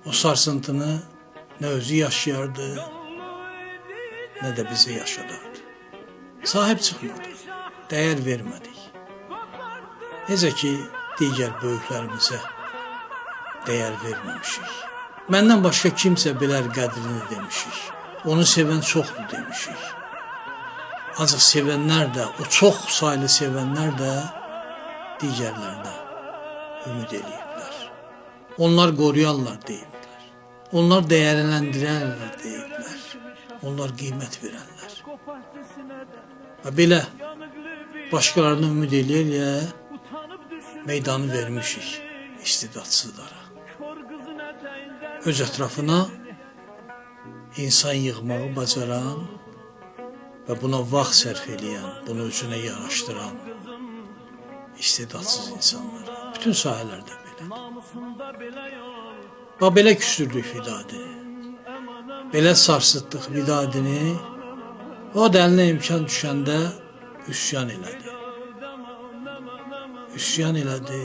O sarsıntını nə özü yaşayardı, nə də bizi yaşadardı. Sahib çıxmadıq, dəyər vermədik. Necə ki, digər böyüklərimizə dəyər verməmişik. Məndən başqa kimsə bilər qədrini demişik. Onu sevən çoxdur demişik. Ancaq sevənlər də, o çox saylı sevənlər də digərlərinə ümid eləyiblər. Onlar qoruyarlar deyiblər. Onlar dəyərləndirərlər deyiblər. Onlar qiymət verənlər. Və belə başqalarına ümid eləyə meydanı vermişik istidadsızlara. Öz ətrafına insan yığmağı bacaran və buna vaxt sərf eləyən, bunu özünə yaraşdıran istidadsız insanlara. Bütün sahələrdə belə. Və belə küsürdük Vidadi. Belə sarsıtdıq Vidadini. O da əlinə imkan düşəndə üsyan elədi. Üsyan elədi.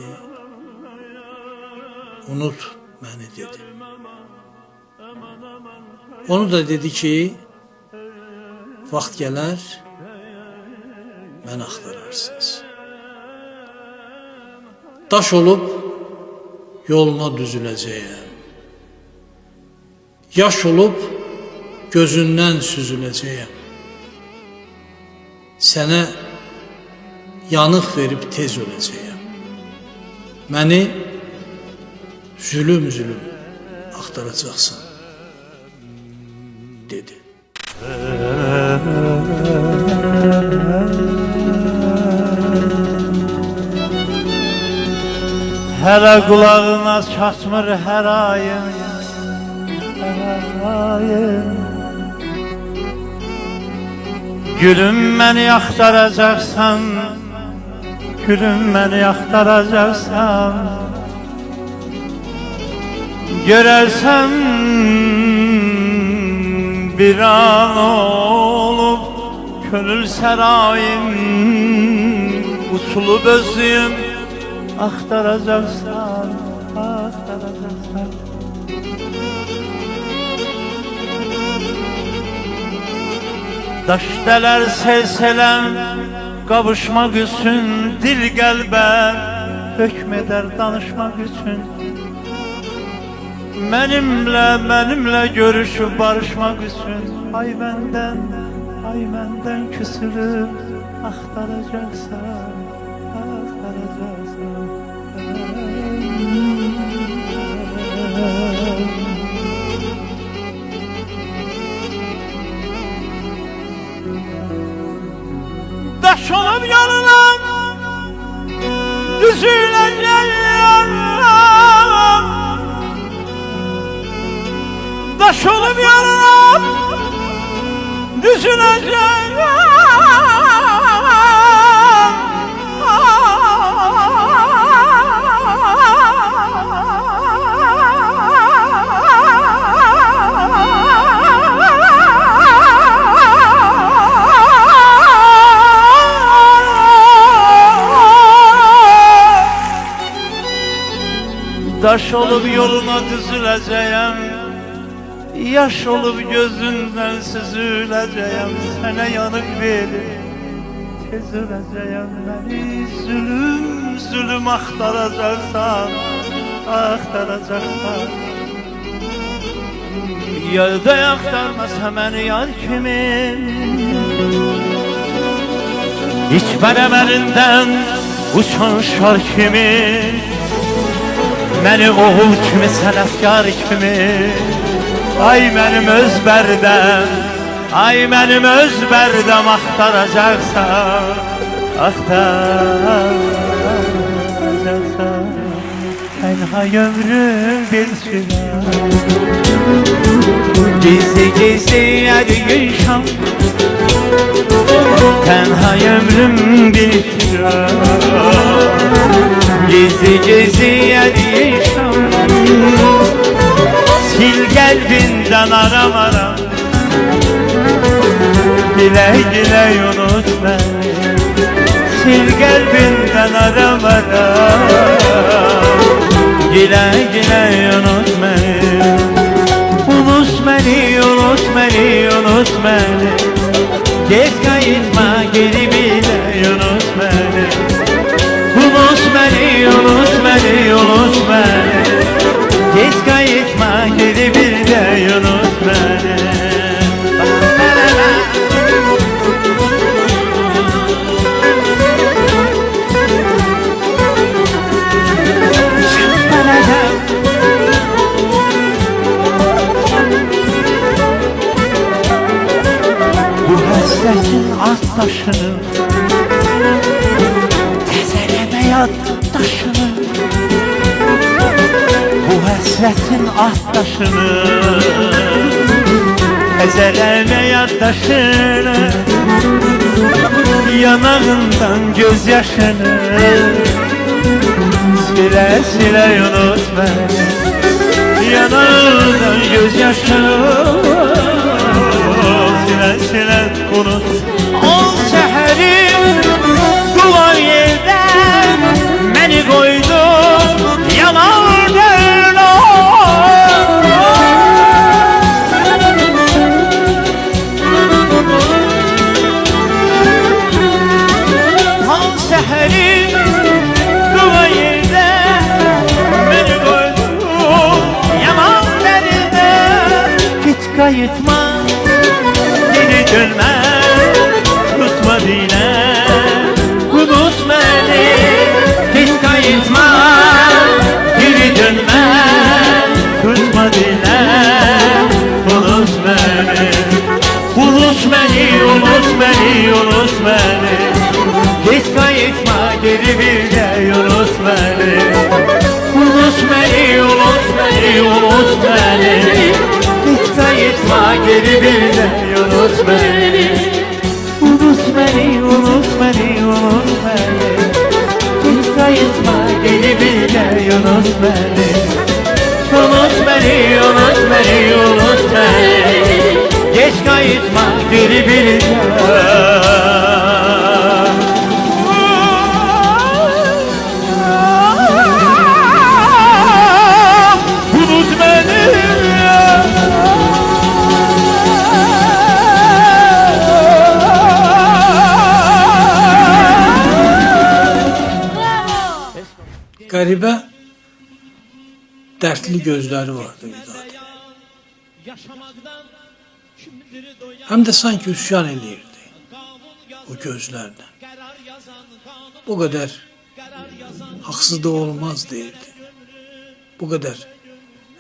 Unut məni dedi. Onu da dedi ki, vaxt gələr, məni axtararsınız. Daş olub yoluna düzüləcəyəm. Yaş olub gözündən süzüləcəyəm. Sənə yanıq verib tez öləcəyəm. Məni zülüm-zülüm axtaracaqsan, dedi. Hələ qulağına çatmır hər ayın, gülüm məni axtaracaqsan, gülüm məni axtaracaqsan, görərsən bir an olub könül sərayim, usulub özlüyüm, axtaracaqsan, axtaracaqsan. Daş dələr selseləm, qavuşmaq üçün, dil qəlbə hökm edər danışmaq üçün. Mənimlə görüşüb barışmaq üçün, ay məndən küsülüb axtaracaqsan, axtaracaqsan. Daş olub yanılan, düzüləcəyəm. Daş olub yanılan, düzüləcəyəm. Daş olup yoluna düzüləcəyəm, yaş olup gözündən süzüləcəyəm, sənə yanıq verib tez öləcəyəm. Məni zülüm zülüm axtaracaqsan, axtaracaqsan. Yerdə axtarmasa məni yar kimi, İç bərəbərindən uçan şar kimi, məni oğul kimi, sənətkar kimi. Ay mənim öz bərdəm, ay mənim öz bərdəm axtaracaqsan, axtaracaqsan. Tənha ömrüm bir çıraq, gizli gizli əriyişəm. Tənha ömrüm bir çıraq, gizli gizli əriyişəm. Sil qəlbindən aram aram, dilək dilək unut məni. Sil qəlbindən aram aram, dilək dilək unut məni. Unut məni, unut məni, unut məni. Gez qayıtma geri bilə, unut məni. Unut məni, unut məni, unut məni. Gez qayıtma geri bilə, unut məni. Bu həsrətin alt daşını, təzələmə yaddaşını. Bu həsrətin alt daşını, təzələmə yaddaşını. Yanağından göz yaşını, silə silə unut məni. Yanağından göz yaşını, silə silə unut. Ol səhərim duvar yerdə, məni qoydun yanardan. Ol səhərim duvar yerdə, məni qoydun yanardan. Git qayıtma, geri dönmə, tutma dilə, unut məni. Git qayıtma, geri dönmə, tutma dilə, unut məni. Unut məni, unut məni, unut məni. Git qayıtma, geri bir də unut məni. Unut məni, unut məni, unut məni. Git qayıtma, geri bir də unut məni. Unut məni, unut məni, unut məni. Git qayıtma, geri bir də unut məni. Unut məni, unut məni, unut məni. Geç qayıtma, geri bir də. Unut məni. Qəribə, dərdli gözləri vardı Vidadi. Həm də sanki üsyan eləyirdi o gözlərlə. Bu qədər haqsızlıq olmaz deyirdi. Bu qədər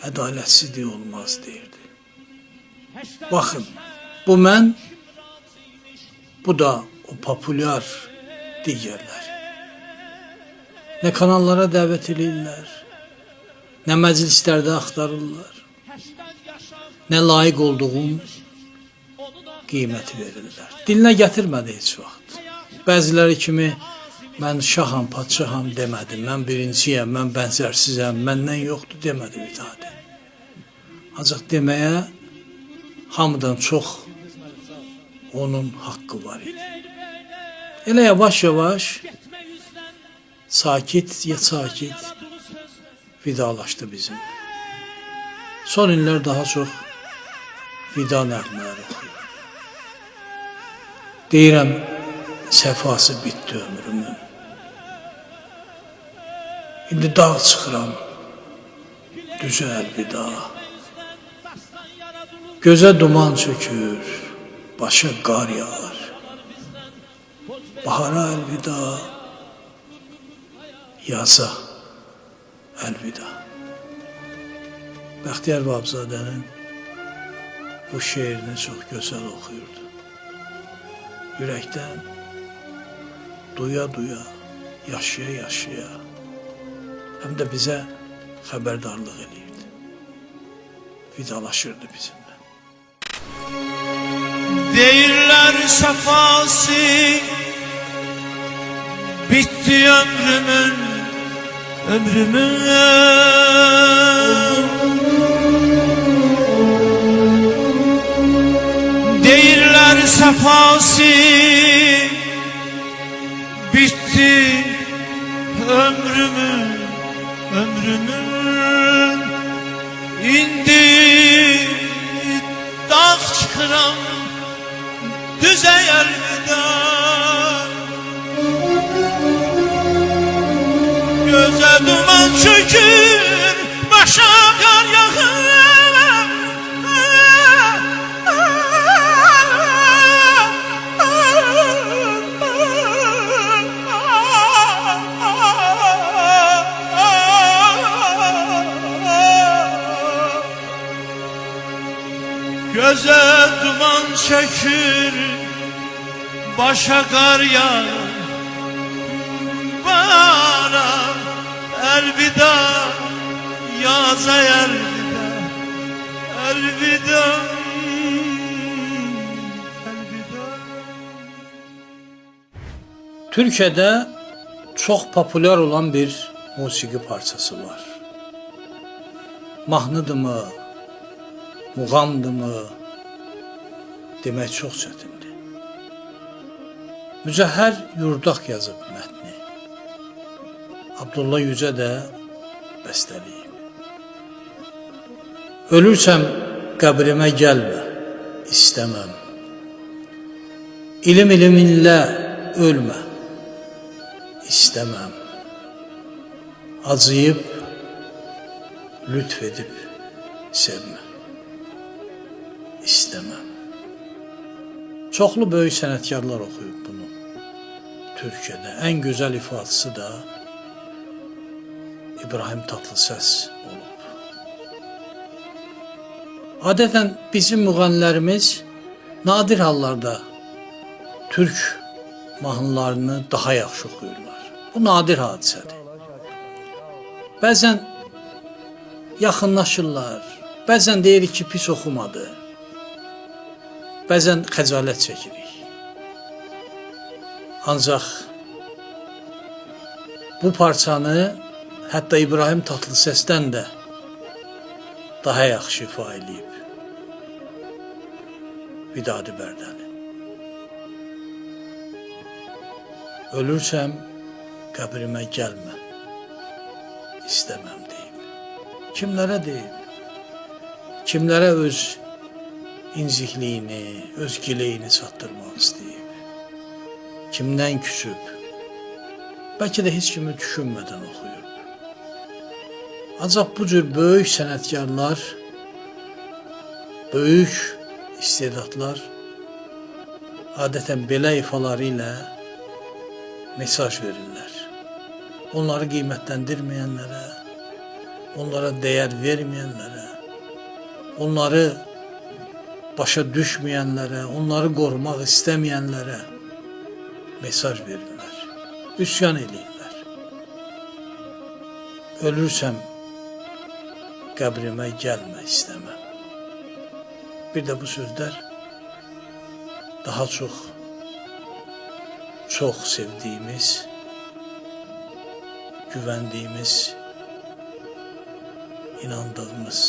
ədalətsizlik olmaz deyirdi. Baxın, bu mən, bu da o populyar digərlər. Nə kanallara dəvət edirlər, nə məclislərdə axtarırlar, nə layiq olduğum qiyməti verirlər. Dilinə gətirmədi heç vaxt. Bəziləri kimi mən şaham, padşaham demədi, mən birinciyəm, mən bənzərsizəm, məndən yoxdur demədi Vidadi. Ancaq deməyə hamıdan çox onun haqqı var idi. Elə yavaş-yavaş sakit ya sakit vidalaşdı bizimle. Son illər daha çox vida nəğmələri oxuyur. Deyirəm, səfası bitdi ömrümün. İndi dağ çıxıram, düzə əlvida. Gözə duman çökür, başa qar yağar. Bahara əlvida, yaza əlvida. Bəxtiyar Vahabzadənin bu şeirini çox gözəl oxuyurdu. Ürəkdən duya-duya, yaşaya-yaşaya, həm də bizə xəbərdarlıq edirdi. Vidalaşırdı bizimlə. Değiller safası bitti ömrümün Değiller safası bitti ömrümün indi dağ çıkıram düze elvida göze duman çökür başa kar yağır göze duman çökür başa kar yağar bana elvida yaza elvida elvida Türkiyədə çox populyar olan bir musiqi parçası var. Mahnıdırmı, muğamdırmı demək çox çətindir. Mücəhhər Yurdaq yazıb mətni. Abdullah Yücə də bəstələyib. Ölürsəm qəbrimə gəlmə, istəməm. İlim iliminlə ölmə, istəməm. Acıyıb, lütf edib sevmə, istəməm. Çoxlu böyük sənətkarlar oxuyub bunu Türkiyədə. Ən gözəl ifadəsi də İbrahim Tatlıses olub. Adətən bizim müğənnilərimiz nadir hallarda türk mahnılarını daha yaxşı oxuyurlar. Bu nadir hadisədir. Bəzən yaxınlaşırlar, bəzən deyirik ki, pis oxumadı, bəzən xəcalət çəkirik. Ancaq bu parçanı hətta İbrahim Tatlısesdən də daha yaxşı ifa eləyib Vidadi Bərdəni. Ölürsəm qəbrimə gəlmə, istəməm deyib. Kimlərə deyib? Kimlərə öz inzikliyini, öz gileyini çatdırmaq istəyib? Kimdən küsüb? Bəlkə də heç kimi düşünmədən oxuyub. Ancaq bu cür böyük sənətkarlar, böyük istedadlar adətən belə ifaları ilə mesaj verirlər. Onları qiymətləndirməyənlərə, onlara dəyər verməyənlərə, onları başa düşməyənlərə, onları qorumaq istəməyənlərə mesaj verirlər, üsyan edirlər. Ölürsəm qəbrimə gəlmə, istəməm. Bir də bu sözlər daha çox sevdiyimiz, güvəndiyimiz, inandığımız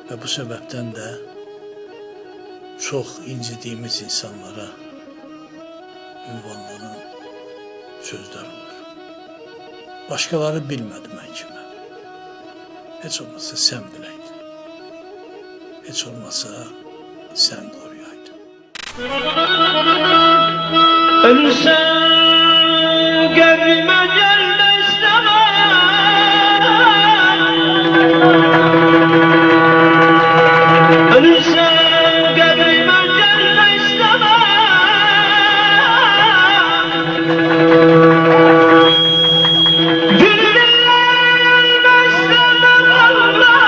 və bu səbəbdən də çox incidiyimiz insanlara ünvanlanan sözlər olur. Başqaları bilmədi mən kimə. heç olmasa sən biləydin. Heç olmasa sən qoruyaydın. Ölürsen kabrime gelme istemem. Ölürsen kabrime gelme istemem. Güllerime istemem Allah,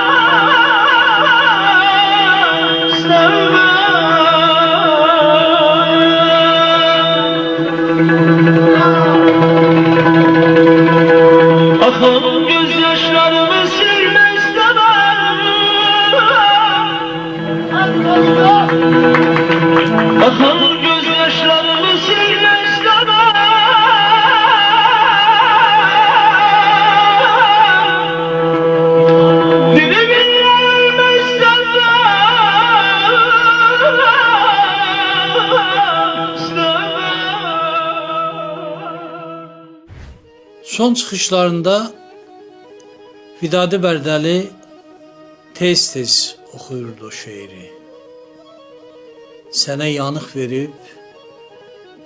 akan gözyaşlarımı silme istemem. Akan gözyaşlarımı silme istemem. Dilimlerime Son çıxışlarında Vidadi Bərdəli tez-tez oxuyurdu o şeiri. Sənə yanıq verib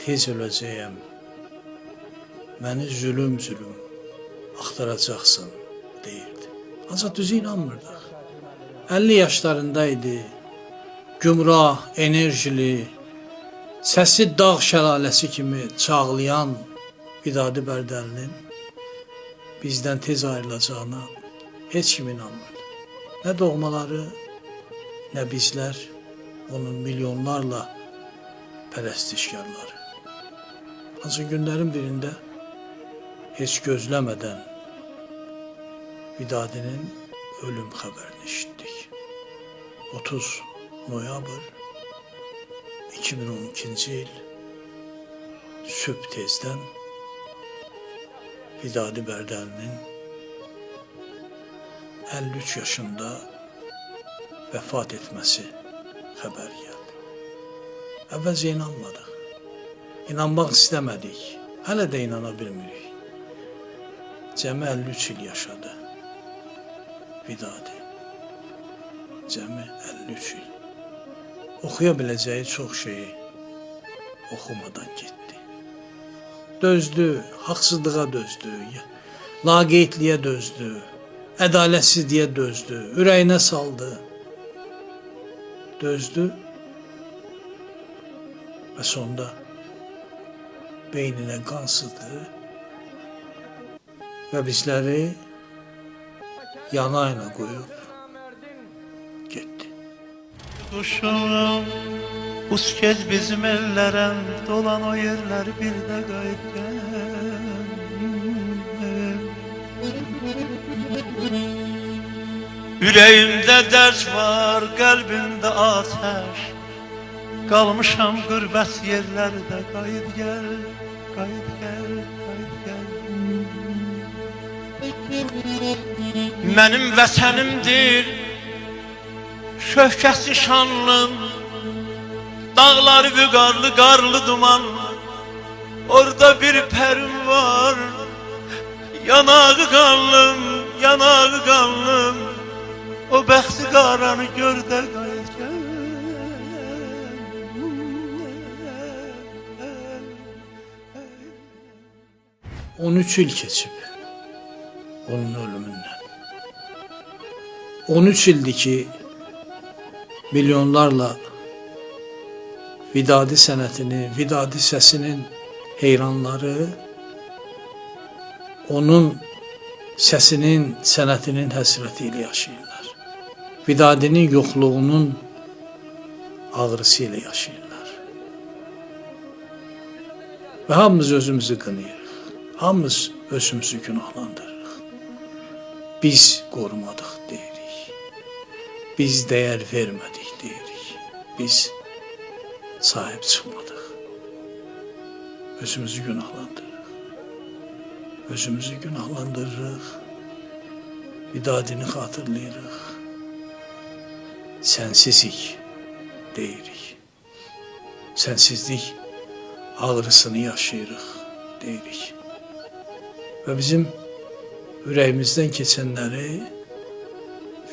tez öləcəyəm. Məni zülüm-zülüm axtaracaqsın deyirdi. Ancaq düzü inanmırdıq. 50 yaşlarında idi. Gümrah, enerjili, səsi dağ şəlaləsi kimi çağlayan Vidadi Bərdəlinin bizdən tez ayrılacağına heç kim inanmırdı. Nə doğmaları, nə bizlər, onun milyonlarla pərəstişkarları. Ancaq günlərin birində heç gözləmədən Vidadinin ölüm xəbərini eşitdik. 30 noyabr 2012-ci il sübh tezdən Vidadi Bərdəlinin 53 yaşında vəfat etməsi xəbəri gəldi. Əvvəlcə inanmadıq. İnanmaq istəmədik. Hələ də inana bilmirik. Cəmi 53 il yaşadı Vidadi. Cəmi 53 il. Oxuya biləcəyi çox şeyi oxumadan getdi. Dözdü, haqsızlığa dözdü, laqeydliyə dözdü, ədalətsizliyə dözdü, ürəyinə saldı. Dözdü və sonda beyninə qan sızdı və bizləri yana yana qoyub getdi. Kuşum, uskez bizim elleren dolan o yerler bir de kayıp gel. Yüreğimde dert var, kalbimde ateş. Kalmışam gurbet yerlerde kayıp gel, kayıp gel, kayıp gel. Benim vətənimdir, şöhkəsi şanlım. Dağlar vüqarlı, qarlı dumanlı. Orada bir pərim var. Yanağı qanlım, yanağı qanlım. O bəxti qaranı gör də qayıt gəl. 13 il keçib onun ölümündən. 13 ildir ki, milyonlarla Vidadi sənətini, Vidadi səsinin heyranları onun səsinin, sənətinin həsrəti ilə yaşayırlar. Vidadinin yoxluğunun ağrısı ilə yaşayırlar. Və hamımız özümüzü qınayırıq. Hamımız özümüzü günahlandırırıq. Biz qorumadıq deyirik. Biz dəyər vermədik deyirik. Biz sahib çıxmadıq. Özümüzü günahlandırırıq. Özümüzü günahlandırırıq. Vidadini xatırlayırıq. Sənsizik deyirik. Sənsizlik ağrısını yaşayırıq deyirik. Və bizim ürəyimizdən keçənləri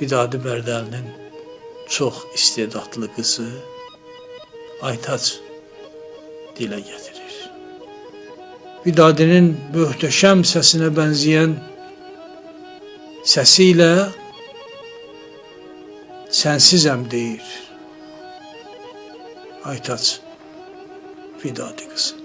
Vidadi Bərdəlinin çox istedadlı qızı Aytac dilə gətirir. Vidadinin möhtəşəm səsinə bənzəyən səsi ilə sənsizəm deyir Aytac Vidadi qızı.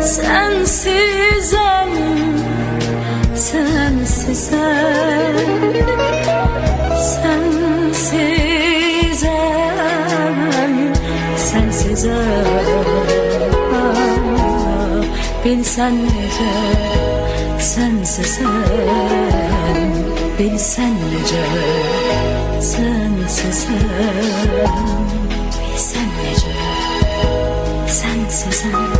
Sensizem, sensizem, sensizem, sensizem. Bilsen nece sensizem, bilsen nece sensizem, bilsen nece sensizem.